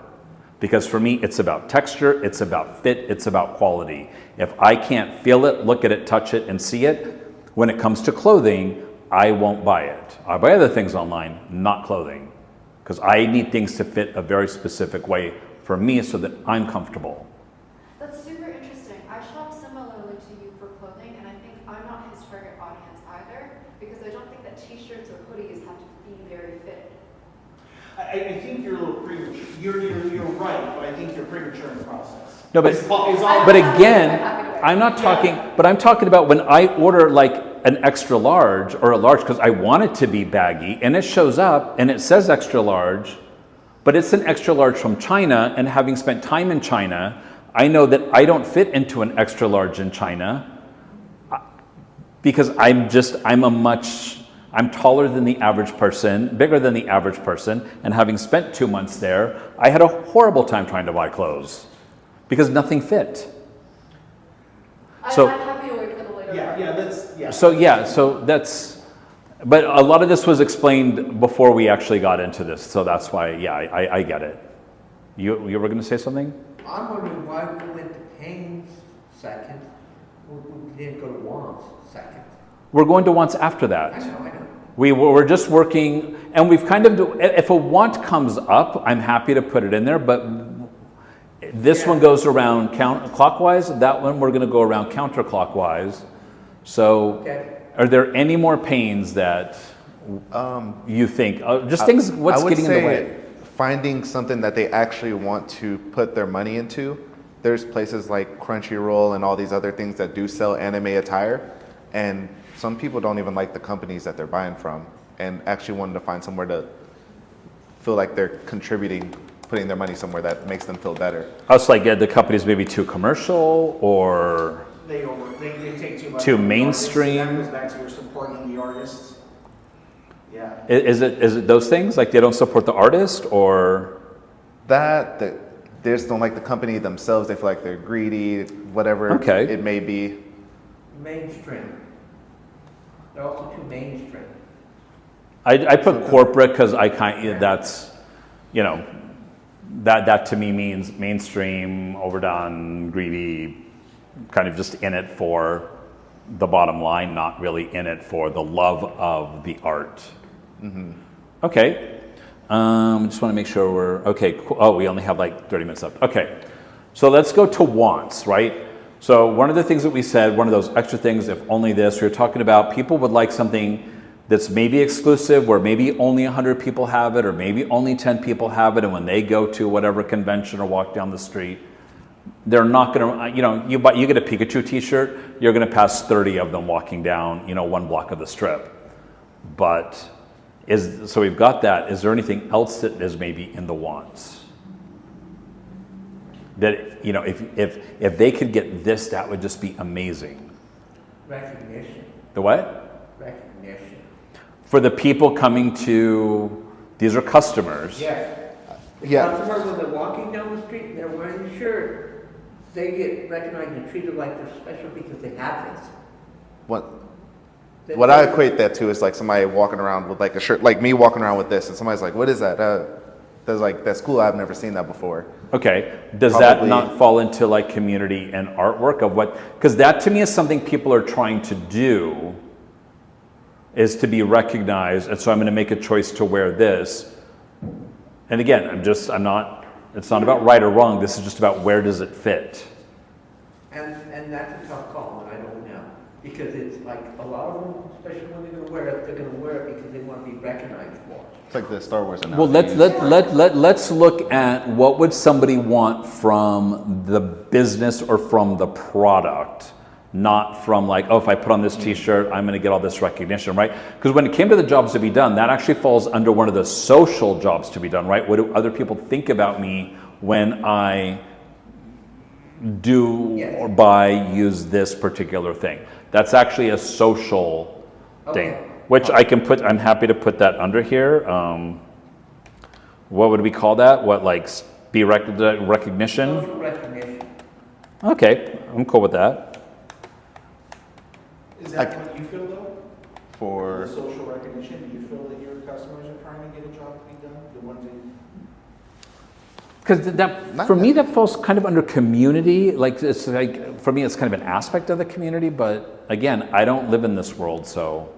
A: Because for me, it's about texture, it's about fit, it's about quality. If I can't feel it, look at it, touch it, and see it, when it comes to clothing, I won't buy it. I buy other things online, not clothing. Because I need things to fit a very specific way for me so that I'm comfortable.
G: That's super interesting. I shop similarly to you for clothing, and I think I'm not his target audience either, because I don't think that t-shirts or hoodies have to be very fitted.
E: I think you're a little premature. You're right, but I think you're premature in the process.
A: No, but again, I'm talking about when I order, like, an extra large or a large because I want it to be baggy, and it shows up and it says extra large, but it's an extra large from China, and having spent time in China, I know that I don't fit into an extra large in China because I'm taller than the average person, bigger than the average person, and having spent 2 months there, I had a horrible time trying to buy clothes because nothing fit. So-
G: I'm happy to wait for the later part.
A: So that's, but a lot of this was explained before we actually got into this, so that's why, I get it. You were going to say something?
B: I'm wondering why we went to Payne's second, we didn't go to Juan's second.
A: We're going to once after that.
B: I know.
A: We're just working, and we've kind of, if a want comes up, I'm happy to put it in there, but this one goes around clockwise, that one we're going to go around counterclockwise. So
B: Okay.
A: are there any more pains that you think, just things, what's getting in the way?
C: Finding something that they actually want to put their money into. There's places like Crunchyroll and all these other things that do sell anime attire, and some people don't even like the companies that they're buying from, and actually wanting to find somewhere to feel like they're contributing, putting their money somewhere that makes them feel better.
A: Us, like the company's maybe too commercial, or
E: They take too much.
A: Too
E: from the artist,
A: mainstream.
E: and that goes back to your supporting the artists. Yeah.
A: is it those things, like they don't support the artist, or?
C: They just don't like the company themselves. They feel like they're greedy, whatever
A: Okay.
C: it may be.
B: Mainstream. They're also too mainstream.
A: I put corporate because that's, that to me means mainstream, overdone, greedy, kind of just in it for the bottom line, not really in it for the love of the art. Mm-hmm. Okay. Just want to make sure we're, okay, cool. Oh, we only have like 30 minutes left. Okay. So let's go to wants, right? So one of the things that we said, one of those extra things, if only this, we were talking about people would like something that's maybe exclusive, where maybe only 100 people have it, or maybe only 10 people have it, and when they go to whatever convention or walk down the street, they're not going to, you get a Pikachu t-shirt, you're going to pass 30 of them walking down, 1 block of the strip. But so we've got that. Is there anything else that is maybe in the wants? That, if they could get this, that would just be amazing.
B: Recognition.
A: The what?
B: Recognition.
A: For the people coming to, these are customers.
B: Yes. The
C: Yeah.
B: customer, when they're walking down the street and they're wearing the shirt, they get recognized and treated like they're special because they have this.
C: What I equate that to is like somebody walking around with like a shirt, like me walking around with this, and somebody's like, "What is that?" That's cool. I've never seen that before.
A: Okay. Does that
C: Probably.
A: not fall into like community and artwork of what? Because that to me is something people are trying to do, is to be recognized. And so I'm going to make a choice to wear this. And again, it's not about right or wrong. This is just about where does it fit.
B: And that's a tough call, and I don't know. Because it's like a lot of them, especially when they're going to wear it, they're going to wear it because they want to be recognized for it.
C: It's like the Star Wars analogy.
A: Well, let's look at what would somebody want from the business or from the product, not from like, oh, if I put on this t-shirt, I'm going to get all this recognition, right? Because when it came to the jobs to be done, that actually falls under one of the social jobs to be done, right? What do other people think about me when I do or use this particular thing? That's actually a social thing, which I'm happy to put that under here. What would we call that? Recognition?
B: Social recognition.
A: Okay, I'm cool with that.
E: Is that what you feel though?
C: For
E: The social recognition, do you feel that your customers are trying to get a job to be done? The ones that
A: Because for me, that falls kind of under community. Like, it's like, for me, it's kind of an aspect of the community, but again, I don't live in this world, so.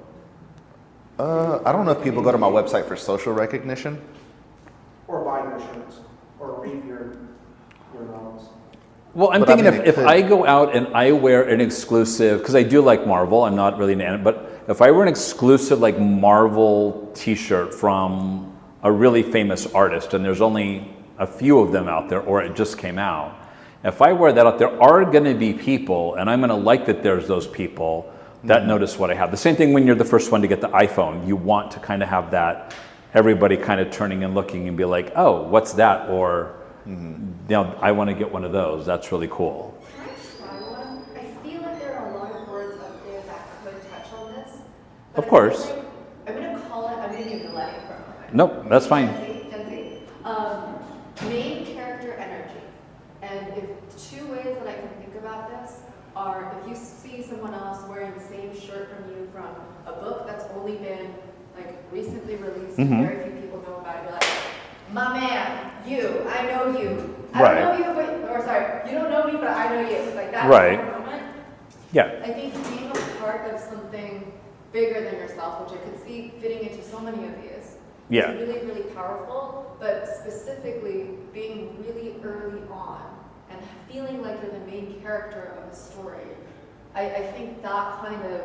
C: I don't know if people go to my website for social recognition.
E: or buy your shirts, or read your novels.
A: Well, I'm
C: But I
A: thinking
C: mean,
A: if I go out and I wear an exclusive, because I do like Marvel, I'm not really an anime, but if I wear an exclusive like Marvel t-shirt from a really famous artist, and there's only a few of them out there, or it just came out, if I wear that out, there are going to be people, and I'm going to like that there's those people That notice what I have. The same thing when you're the first one to get the iPhone. You want to kind of have that, everybody kind of turning and looking and be like, oh, what's that? Or, I want to get one of those. That's really cool.
G: Can I try one? I feel like there are a lot of words up there that could touch on this. But
A: Of course.
G: I feel like I'm going to call it, I'm going to give millennial for a moment.
A: Nope, that's fine.
G: Gen Z. Main character energy. And if two ways that I can think about this are if you see someone else wearing the same shirt from you from a book that's only been like recently released, and very few people know about it, you're like, my man, you, I know you. I
A: Right.
G: don't know you, but, or sorry, you don't know me, but I know you. Like that
A: Right.
G: kind of moment.
A: Yeah.
G: I think being a part of something bigger than yourself, which I could see fitting into so many of these,
A: Yeah.
G: is really, really powerful, but specifically being really early on and feeling like you're the main character of a story. I think that kind of,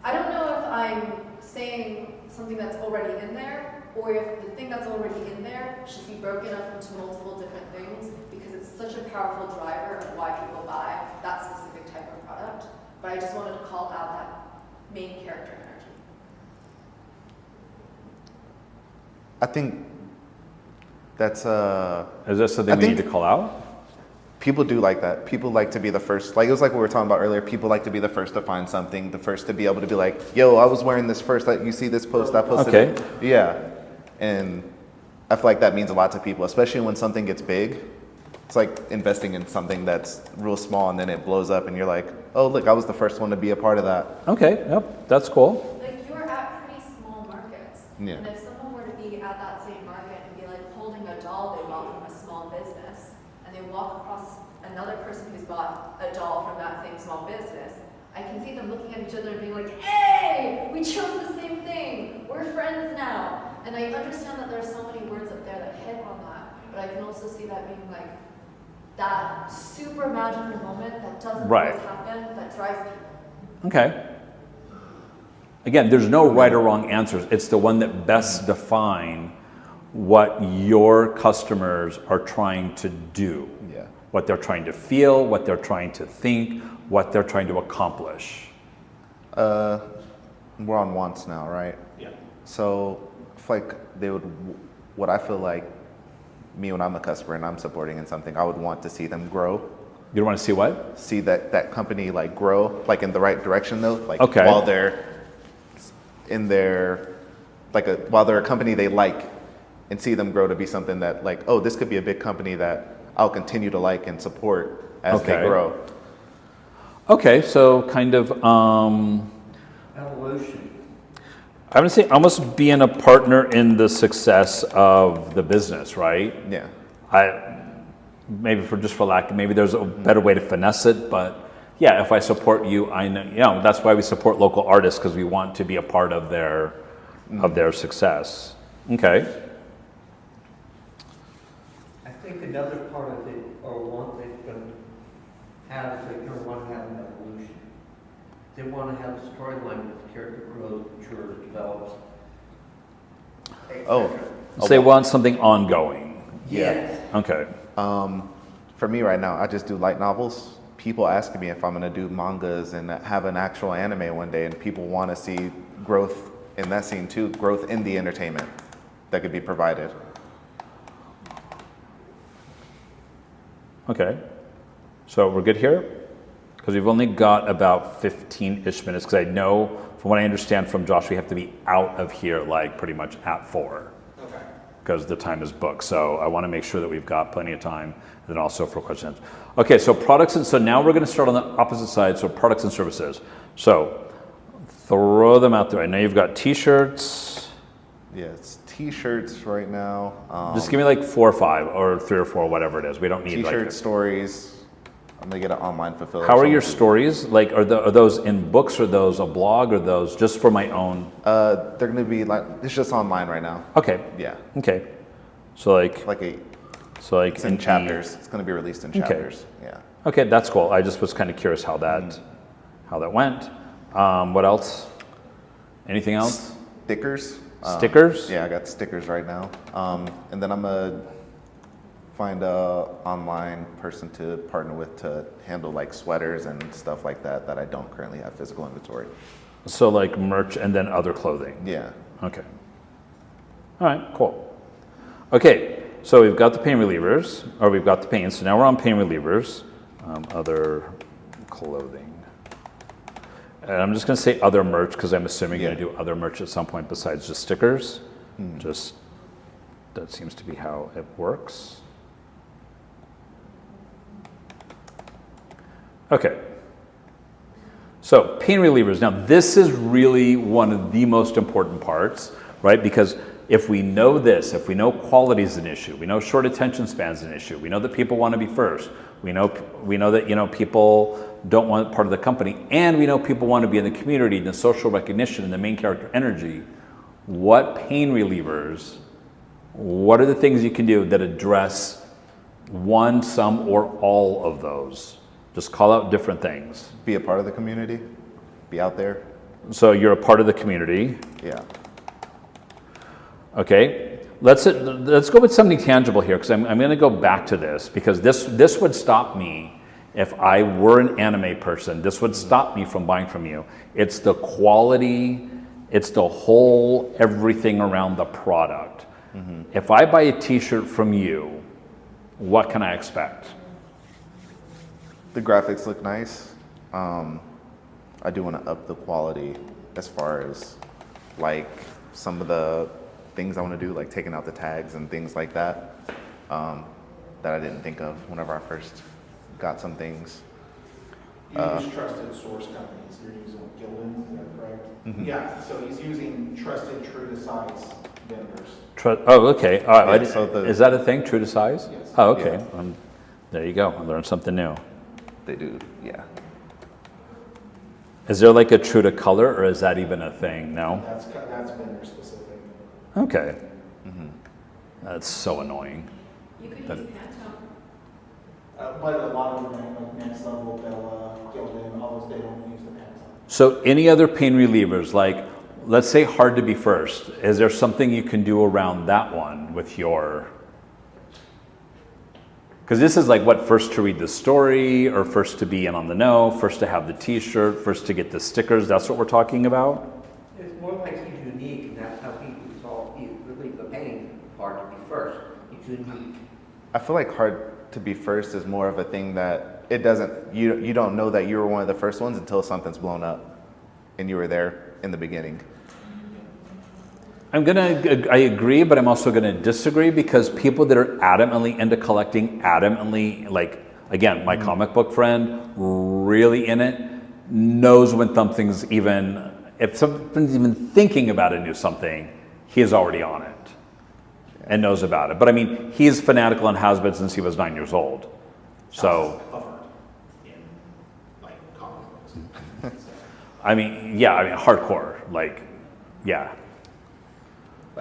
G: I don't know if I'm saying something that's already in there, or if the thing that's already in there should be broken up into multiple different things, because it's such a powerful driver of why people buy that specific type of product. But I just wanted to call out that main character energy.
C: I think that's
A: Is that something
C: I
A: we
C: think-
A: need to call out?
C: people do like that. People like to be the first. Like it was like we were talking about earlier. People like to be the first to find something, the first to be able to be like, "Yo, I was wearing this first. Like you see this post I posted."
A: Okay.
C: it." Yeah, and I feel like that means a lot to people, especially when something gets big. It's like investing in something that's real small and then it blows up, and you're like, "Oh, look, I was the first one to be a part of that."
A: Okay, yep, that's cool.
G: Like you're at pretty small markets.
C: Yeah.
G: And if someone were to be at that same market and be like holding a doll they bought from a small business, and they walk across another person who's bought a doll from that same small business, I can see them looking at each other and being like, hey, we chose the same thing. We're friends now. And I understand that there are so many words up there that hit on that, but I can also see that being like that super magical moment that doesn't
A: Right.
G: always happen, that drives people.
A: Okay. Again, there's no right or wrong answers. It's the one that best define what your customers are trying to do.
C: Yeah.
A: What they're trying to feel, what they're trying to think, what they're trying to accomplish.
C: We're on wants now, right?
E: Yeah.
C: So I feel like they would, what I feel like me when I'm a customer and I'm supporting in something, I would want to see them grow.
A: You don't want to see what?
C: See that company like grow, like in the right direction though, like
A: Okay.
C: while they're in their, while they're a company they like, and see them grow to be something that like, oh, this could be a big company that I'll continue to like and support as they
A: Okay.
C: grow.
A: Okay, so kind of,
B: Evolution.
A: I would say almost being a partner in the success of the business, right?
C: Yeah.
A: Maybe for lack, maybe there's a better way to finesse it, but yeah, if I support you, I know, that's why we support local artists, because we want to be a part of their success. Okay.
B: I think another part of it, or one they're going to have, is they're going to want to have an evolution. They want to have a storyline where the character grows, matures, develops.
C: Oh.
A: So they want something ongoing.
B: Yes.
A: Okay.
C: For me right now, I just do light novels. People ask me if I'm going to do mangas and have an actual anime one day, and people want to see growth in that scene too, growth in the entertainment that could be provided.
A: Okay. So we're good here? Because we've only got about 15-ish minutes, because I know, from what I understand from Josh, we have to be out of here like pretty much at 4.
E: Okay.
A: Because the time is booked. So I want to make sure that we've got plenty of time, and then also for questions. Okay, so products, and so now we're going to start on the opposite side, so products and services. So throw them out there. I know you've got t-shirts.
C: Yeah, it's t-shirts right now.
A: Just give me like 4 or 5, or 3 or 4, whatever it is. We don't need
C: T-shirt
A: like
C: stories. I'm gonna get an online fulfiller.
A: How are your stories? Like, are those in books, or those a blog, or those just for my own?
C: They're gonna be like, it's just online right now.
A: Okay.
C: Yeah,
A: Okay. So like
C: it's in chapters. It's gonna be released in chapters. Yeah.
A: Okay, that's cool. I just was kind of curious how that went. What else? Anything else?
C: Stickers.
A: Stickers?
C: Yeah, I got stickers right now. And then I'm gonna find a online person to partner with to handle like sweaters and stuff like that that I don't currently have physical inventory.
A: So like merch and then other clothing.
C: Yeah.
A: Okay. All right, cool. Okay, so we've got the pain relievers, or we've got the pain. So now we're on pain relievers, other clothing. And I'm just going to say other merch because I'm assuming you're going to do other merch at some point besides just stickers. Just that seems to be how it works. Okay. So pain relievers. Now this is really one of the most important parts, right? Because if we know this, if we know quality is an issue, we know short attention span is an issue, we know that people want to be first, we know that people don't want part of the company, and we know people want to be in the community, the social recognition, and the main character energy. What pain relievers? What are the things you can do that address one, some, or all of those? Just call out different things.
C: Be a part of the community, be out there.
A: So you're a part of the community.
C: Yeah.
A: Okay, let's go with something tangible here because I'm going to go back to this because this would stop me if I were an anime person. This would stop me from buying from you. It's the quality, it's the whole everything around the product. If I buy a t-shirt from you, what can I expect?
C: The graphics look nice. I do want to up the quality as far as like some of the things I want to do, like taking out the tags and things like that, that I didn't think of whenever I first got some things.
E: You use trusted source companies. You're using Gildan, is that correct? Yeah, so he's using trusted, true to size vendors.
A: Oh, okay. All right.
C: Yeah, so
A: Is that a thing, true to size?
E: Yes.
A: Oh, okay.
C: Yeah.
A: There you go. I learned something new.
C: They do, yeah.
A: Is there like a true to color, or is that even a thing? No?
E: That's vendor specific.
A: Okay. That's so annoying.
G: You could use Pantone.
E: But a lot of them, like Next Level, Bella, Gildan, all those, they don't use the Pantone.
A: So any other pain relievers, like let's say hard to be first, is there something you can do around that one with your... Because this is like what, first to read the story, or first to be in on the know, first to have the t-shirt, first to get the stickers, that's what we're talking about?
B: It's more like he's unique, and that's how people solve, relieve the pain, hard to be first. He's unique.
C: I feel like hard to be first is more of a thing that it doesn't, you don't know that you were one of the first ones until something's blown up and you were there in the beginning.
A: I agree, but I'm also gonna disagree because people that are adamantly into collecting, like, again, my comic book friend, really in it, knows when something's even, if something's even thinking about a new something, he is already on it and knows about it. But I mean, he's fanatical and has been since he was 9 years old. So,
E: Covered in like comic books.
A: I mean, hardcore, like, yeah.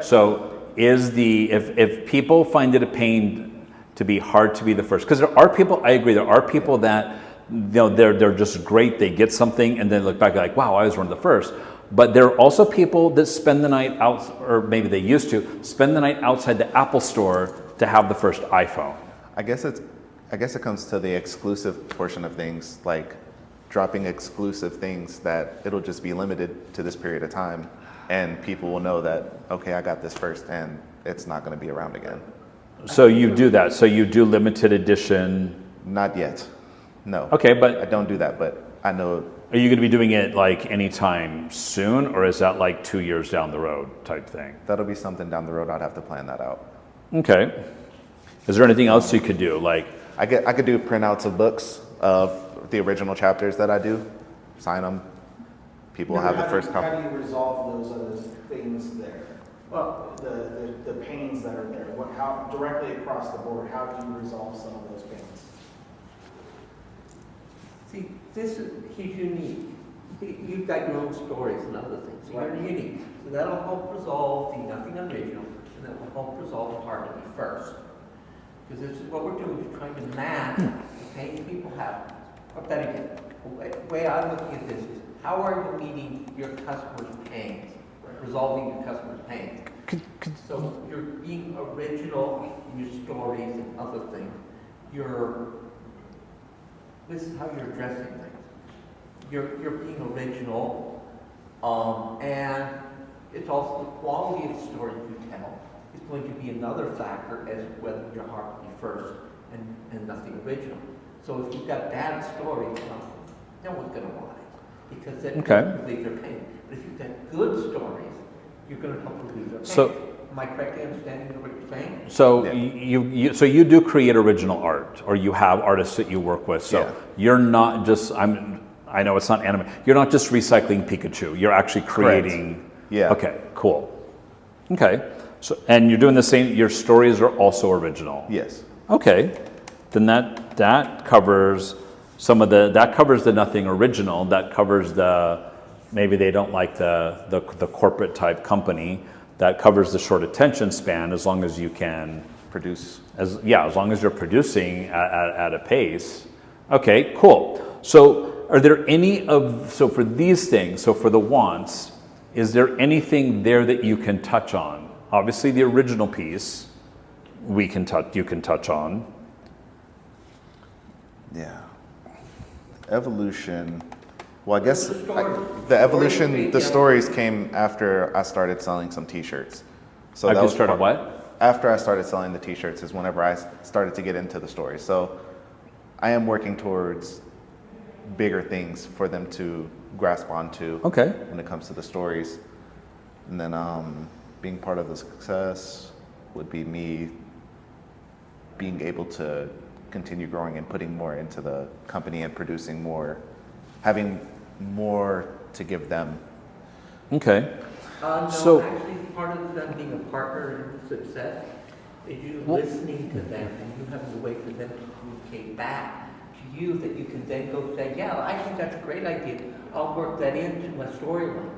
A: So if people find it a pain to be hard to be the first, because there are people, I agree, there are people that, they're just great, they get something and then look back like, wow, I was one of the first. But there are also people that spend the night out, or maybe they used to, spend the night outside the Apple store to have the first iPhone.
C: I guess it comes to the exclusive portion of things, like dropping exclusive things that it'll just be limited to this period of time. And people will know that, okay, I got this first and it's not going to be around again.
A: So you do that. So you do limited edition.
C: Not yet. No.
A: Okay, but
C: I don't do that, but I know.
A: Are you going to be doing it like anytime soon, or is that like 2 years down the road type thing?
C: That'll be something down the road. I'd have to plan that out.
A: Okay. Is there anything else you could do? Like,
C: I could do printouts of books of the original chapters that I do, sign them. People have the first
E: How
C: copy.
E: do you resolve those other things there?
B: Well,
E: The pains that are there, how directly across the board, how do you resolve some of those pains?
B: see, he's unique. You've got your own stories and other things. So you're unique. So that'll help resolve the nothing original, and that will help resolve the hard to be first. Because this is what we're doing, we're trying to match the pains people have. Put that again. The way I'm looking at this is, how are you meeting your customers' pains? Resolving your customers' pains. So you're being original in your stories and other this is how you're addressing things. You're being original, and it's also the quality of the story you tell is going to be another factor as to whether your heart will be first and nothing original. So if you've got bad stories, no one's going to want it because then
A: Okay.
B: you relieve their pain. But if you've got good stories, you're going to help relieve their pain.
A: So-
B: Am I correctly understanding what you're saying?
A: So
C: Yeah.
A: so you do create original art, or you have artists that you work with. So
C: Yeah.
A: you're not just I know it's not anime. You're not just recycling Pikachu. You're actually creating.
C: Yeah.
A: Okay. Cool. Okay. So and you're doing the same. Your stories are also original.
C: Yes.
A: Okay. Then that covers that covers the nothing original. That covers maybe they don't like the corporate type company. That covers the short attention span as long as you can
C: Produce.
A: as long as you're producing at a pace. Okay, cool. So are there so for these things, so for the wants, is there anything there that you can touch on? Obviously the original piece you can touch on.
C: Yeah. Evolution. Well, I guess
B: The story-
C: the evolution,
B: story-
C: the
B: yeah.
C: stories came after I started selling some T-shirts. So
A: Have
C: that
A: you
C: was
A: started
C: part-
A: what?
C: After I started selling the T-shirts is whenever I started to get into the stories. So I am working towards bigger things for them to grasp onto
A: Okay.
C: when it comes to the stories. And then being part of the success would be me being able to continue growing and putting more into the company and producing more, having more to give them.
A: Okay.
B: No,
A: So-
B: actually, part of them being a partner in success is you
A: Well-
B: listening to them and you having a way for them to communicate back to you that you can then go say, yeah, I think that's a great idea. I'll work that into my storyline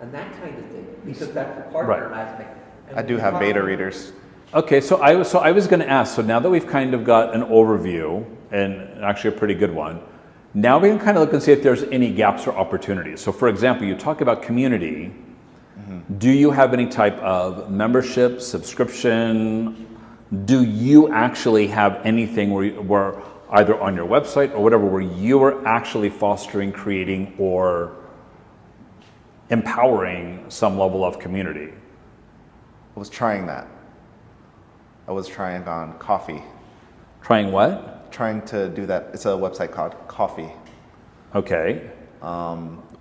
B: and that kind of thing because that's the partner aspect. And
C: I do
B: when
C: have
B: you
C: beta
B: talk-
C: readers.
A: Okay, so I was going to ask. So now that we've kind of got an overview, and actually a pretty good one, now we can kind of look and see if there's any gaps or opportunities. So, for example, you talk about community. Do you have any type of membership, subscription? Do you actually have anything where either on your website or whatever, where you are actually fostering, creating, or empowering some level of community?
C: I was trying that. I was trying on Coffee.
A: Trying what?
C: Trying to do that. It's a website called Coffee,
A: Okay.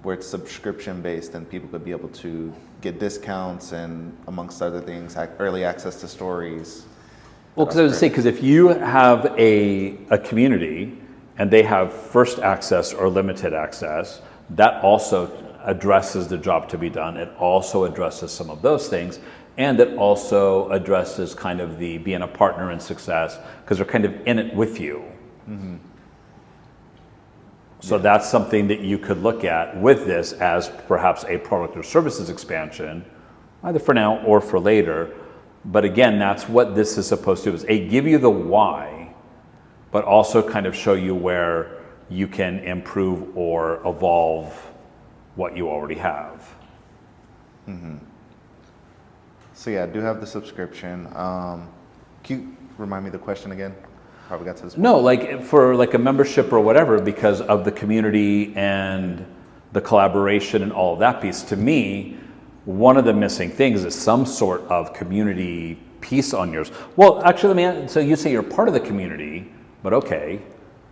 C: where it's subscription based and people could be able to get discounts and amongst other things, early access to stories.
A: Well, because I was say, because if you have a community and they have first access or limited access, that also addresses the job to be done. It also addresses some of those things, and it also addresses kind of the being a partner in success because they're kind of in it with you. So that's something that you could look at with this as perhaps a product or services expansion, either for now or for later. But again, that's what this is supposed to do, is give you the why, but also kind of show you where you can improve or evolve what you already have.
C: So yeah, I do have the subscription. Can you remind me the question again? Probably got to this.
A: No, like for like a membership or whatever, because of the community and the collaboration and all of that piece. To me, one of the missing things is some sort of community piece on yours. Well, actually, so you say you're part of the community, but okay.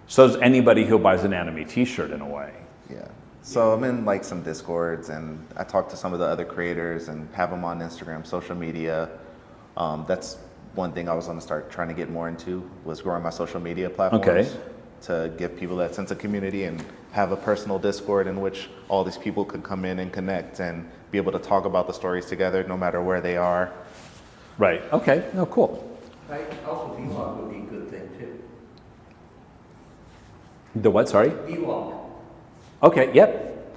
A: So is anybody who buys an anime t-shirt in a way.
C: Yeah. So I'm in like some Discords and I talk to some of the other creators and have them on Instagram, social media. That's one thing I was going to start trying to get more into, was growing my social media platforms.
A: Okay.
C: To give people that sense of community and have a personal Discord in which all these people could come in and connect and be able to talk about the stories together no matter where they are.
A: Right, okay, no, cool.
B: Right, also vlog would be a good thing too.
A: The what, sorry?
B: Vlog.
A: Okay, yep.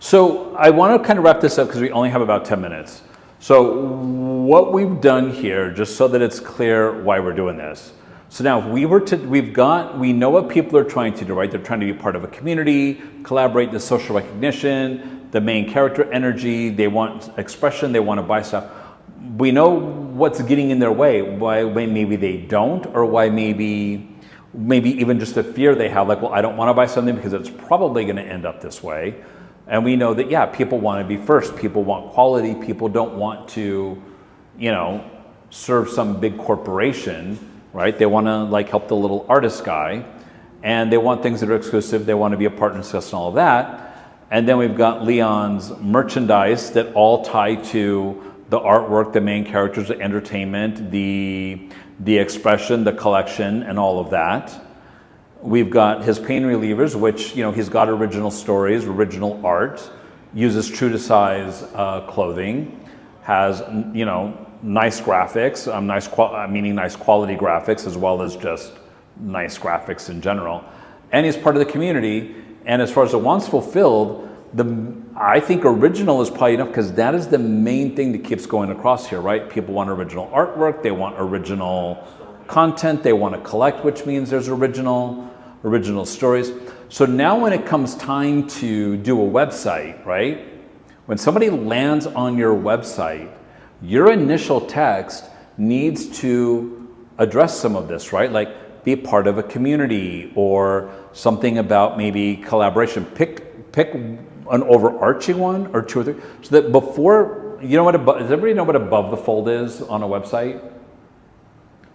A: So I want to kind of wrap this up because we only have about 10 minutes. So what we've done here, just so that it's clear why we're doing this. So now if we know what people are trying to do, right? They're trying to be part of a community, collaborate, the social recognition, the main character energy, they want expression, they want to buy stuff. We know what's getting in their way, why maybe they don't, or why maybe maybe even just a fear they have, like, well, I don't want to buy something because it's probably going to end up this way. And we know that, yeah, people want to be first. People want quality. People don't want to, serve some big corporation, right? They want to like help the little artist guy, and they want things that are exclusive. They want to be a partner in success and all of that. And then we've got Leon's merchandise that all tie to the artwork, the main characters, the entertainment, the expression, the collection, and all of that. We've got his pain relievers, which, he's got original stories, original art, uses true to size clothing, has, nice graphics, meaning nice quality graphics, as well as just nice graphics in general. And he's part of the community. And as far as the wants fulfilled, I think original is probably enough, because that is the main thing that keeps going across here, right? People want original artwork, they want original content, they want to collect, which means there's original stories. So now when it comes time to do a website, right? When somebody lands on your website, your initial text needs to address some of this, right? Like be part of a community or something about maybe collaboration. Pick an overarching one or two or three, so that before, does everybody know what above the fold is on a website?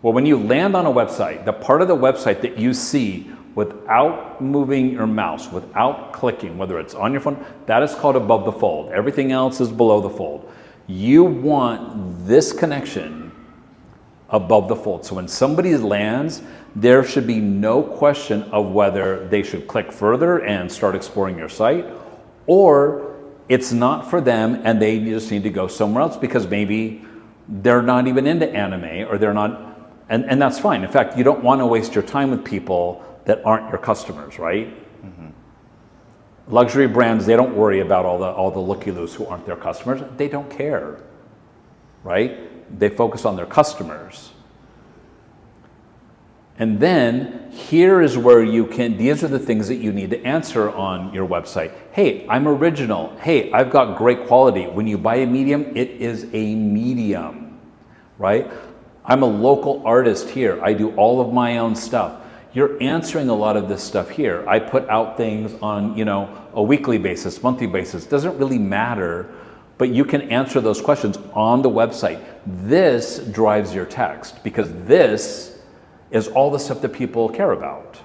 A: Well, when you land on a website, the part of the website that you see without moving your mouse, without clicking, whether it's on your phone, that is called above the fold. Everything else is below the fold. You want this connection above the fold. So when somebody lands, there should be no question of whether they should click further and start exploring your site, or it's not for them and they just need to go somewhere else because maybe they're not even into anime, or they're not, and that's fine. In fact, you don't want to waste your time with people that aren't your customers, right? Mm-hmm. Luxury brands, they don't worry about all the looky-loos who aren't their customers. They don't care, right? They focus on their customers. And then here is where these are the things that you need to answer on your website. Hey, I'm original. Hey, I've got great quality. When you buy a medium, it is a medium, right? I'm a local artist here. I do all of my own stuff. You're answering a lot of this stuff here. I put out things on, a weekly basis, monthly basis. Doesn't really matter, but you can answer those questions on the website. This drives your text, because this is all the stuff that people care about.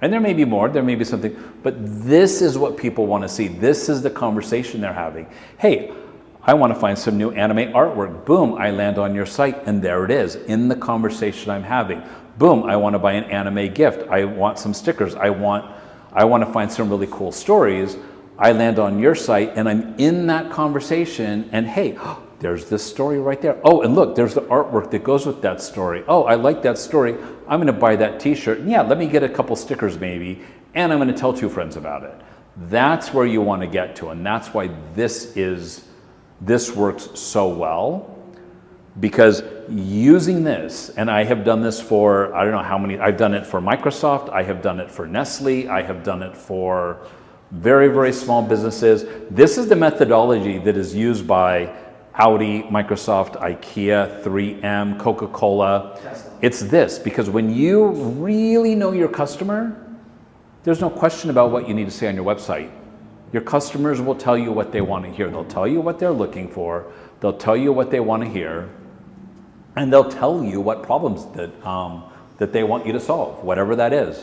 A: And there may be more, there may be something, but this is what people want to see. This is the conversation they're having. Hey, I want to find some new anime artwork. Boom, I land on your site, and there it is in the conversation I'm having. Boom, I want to buy an anime gift. I want some stickers. I want to find some really cool stories. I land on your site and I'm in that conversation, and hey, there's this story right there. Oh, and look, there's the artwork that goes with that story. Oh, I like that story. I'm going to buy that t-shirt. And yeah, let me get a couple stickers maybe, and I'm going to tell 2 friends about it. That's where you want to get to, and that's why this works so well. Because using this, and I have done this for, I don't know how many, I've done it for Microsoft, I have done it for Nestle, I have done it for very, very small businesses. This is the methodology that is used by Audi, Microsoft, IKEA, 3M, Coca-Cola.
E: Tesla.
A: It's this, because when you really know your customer, there's no question about what you need to say on your website. Your customers will tell you what they want to hear. They'll tell you what they're looking for. They'll tell you what they want to hear. And they'll tell you what problems that they want you to solve, whatever that is.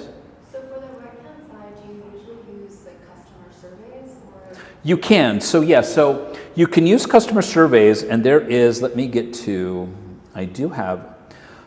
G: So for the right-hand side, do you usually use like customer surveys, or?
A: You can. So yeah, so you can use customer surveys, and there is,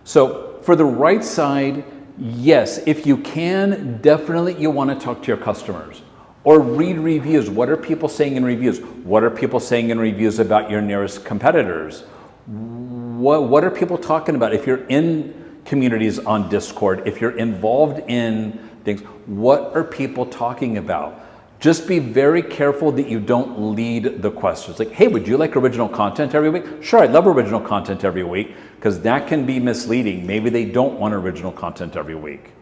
A: so for the right side, yes, if you can, definitely you want to talk to your customers. Or read reviews. What are people saying in reviews? What are people saying in reviews about your nearest competitors? What are people talking about? If you're in communities on Discord, if you're involved in things, what are people talking about? Just be very careful that you don't lead the questions. Like, hey, would you like original content every week? Sure, I'd love original content every week, because that can be misleading. Maybe they don't want original content every week,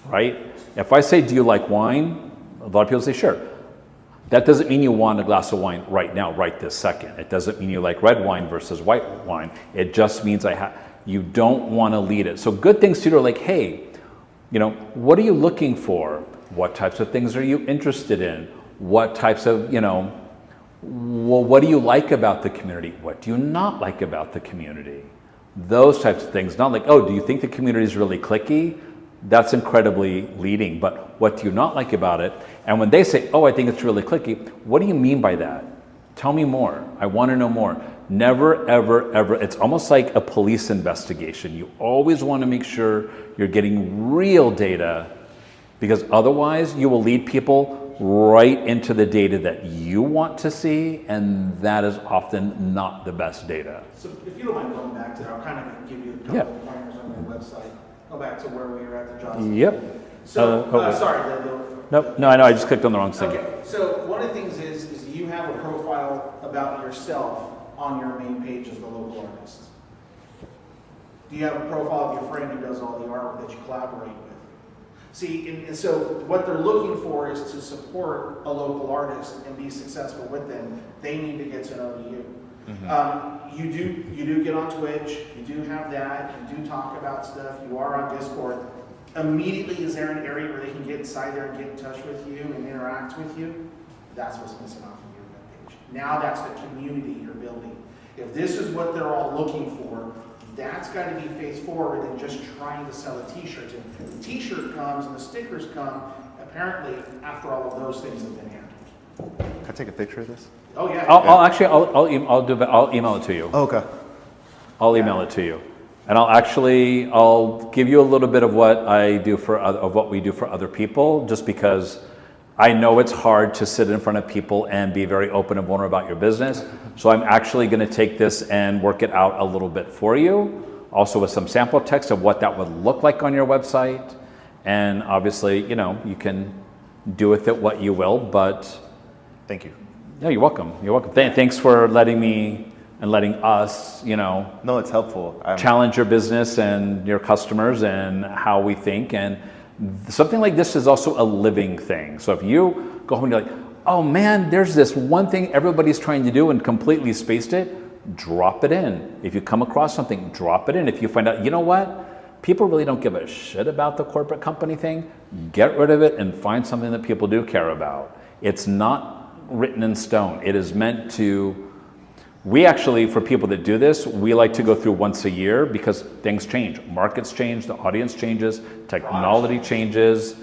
A: right? If I say, do you like wine? A lot of people say, sure. That doesn't mean you want a glass of wine right now, right this second. It doesn't mean you like red wine versus white wine. It just means You don't want to lead it. So good things to do are like, hey, what are you looking for? What types of things are you interested in? What types of, well, what do you like about the community? What do you not like about the community? Those types of things. Not like, oh, do you think the community is really cliquey? That's incredibly leading. But what do you not like about it? And when they say, oh, I think it's really cliquey, what do you mean by that? Tell me more. I want to know more. Never, ever, ever. It's almost like a police investigation. You always want to make sure you're getting real data, because otherwise you will lead people right into the data that you want to see, and that is often not the best data.
E: So if you don't mind going back to that, I'll kind of give you a couple of pointers on the website. Go back to where we were at the Johnson.
A: Yep.
E: So,
A: okay.
E: sorry.
A: Nope. No, I know. I just clicked on the wrong thing.
E: Okay. So one of the things is you have a profile about yourself on your main page as the local artist. Do you have a profile of your friend who does all the artwork that you collaborate with? See, and so what they're looking for is to support a local artist and be successful with them. They need to get to know you. Mm-hmm. You do get on Twitch. You do have that. You do talk about stuff. You are on Discord. Immediately, is there an area where they can get inside there and get in touch with you and interact with you? That's what's missing off of your webpage. Now that's the community you're building. If this is what they're all looking for, that's got to be face forward than just trying to sell a t-shirt. And the t-shirt comes and the stickers come, apparently, after all of those things have been handled.
C: Can I take a picture of this?
E: Oh, yeah.
A: I'll email it to you.
C: Oh, okay.
A: I'll email it to you. And I'll give you a little bit of what I do of what we do for other people, just because I know it's hard to sit in front of people and be very open and vulnerable about your business. So I'm actually going to take this and work it out a little bit for you, also with some sample text of what that would look like on your website. And obviously, you can do with it what you will, but
C: Thank you.
A: no, you're welcome. You're welcome. Thanks for letting me and letting us,
C: No, it's helpful.
A: challenge your business and your customers and how we think. And something like this is also a living thing. So if you go home and you're like, oh man, there's this one thing everybody's trying to do and completely spaced it, drop it in. If you come across something, drop it in. If you find out, you know what? People really don't give a shit about the corporate company thing, get rid of it and find something that people do care about. It's not written in stone. It is meant to. We actually, for people that do this, we like to go through once a year because things change. Markets change, the audience changes, technology changes,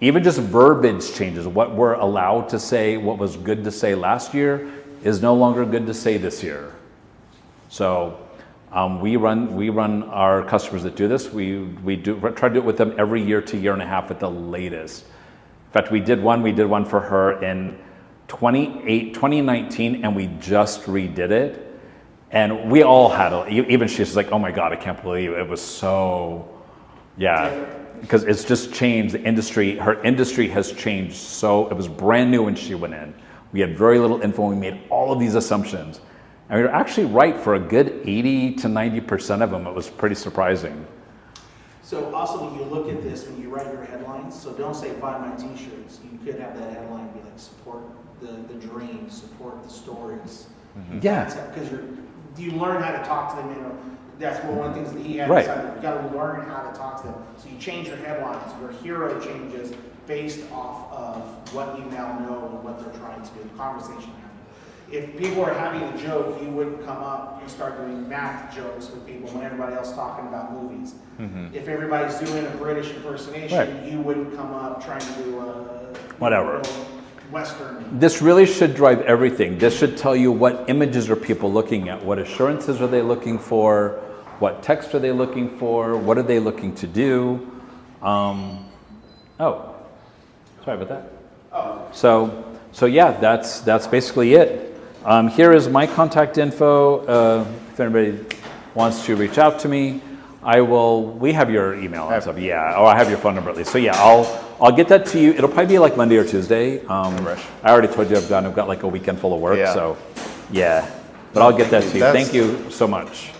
A: even just verbiage changes. What we're allowed to say, what was good to say last year is no longer good to say this year. So we run our customers that do this. We try to do it with them every year to year and a half at the latest. In fact, we did one for her in 2019, and we just redid it, and we all had even she's like, oh my god, I can't believe it was so, because it's just changed. The industry, her industry has changed. So it was brand new when she went in. We had very little info. We made all of these assumptions, and we were actually right for a good 80 to 90% of them. It was pretty surprising.
E: So also when you look at this, when you write your headlines, so don't say buy my t-shirts. You could have that headline be like support the dream, support the stories.
A: Mm-hmm. Yeah.
E: Because you learn how to talk to them. That's one of the things that he had.
A: Right.
E: You got to learn how to talk to them. So you change your headlines. Your hero changes based off of what you now know and what they're trying to do. The conversation. If people are having a joke, you wouldn't come up and start doing math jokes with people when everybody else is talking about movies. Mm-hmm. If everybody's doing a British impersonation, right, you wouldn't come up trying to do
A: whatever.
E: Western.
A: This really should drive everything. This should tell you what images are people looking at, what assurances are they looking for, what text are they looking for, what are they looking to do. Sorry about that.
E: Oh.
A: So yeah, that's basically it. Here is my contact info. If anybody wants to reach out to me, we have your email and stuff. Yeah, or I have your phone number at least. So yeah, I'll get that to you. It'll probably be like Monday or Tuesday. I already told you I've got like a weekend full of work. Yeah. So yeah, but I'll get that to you. Thank you so much.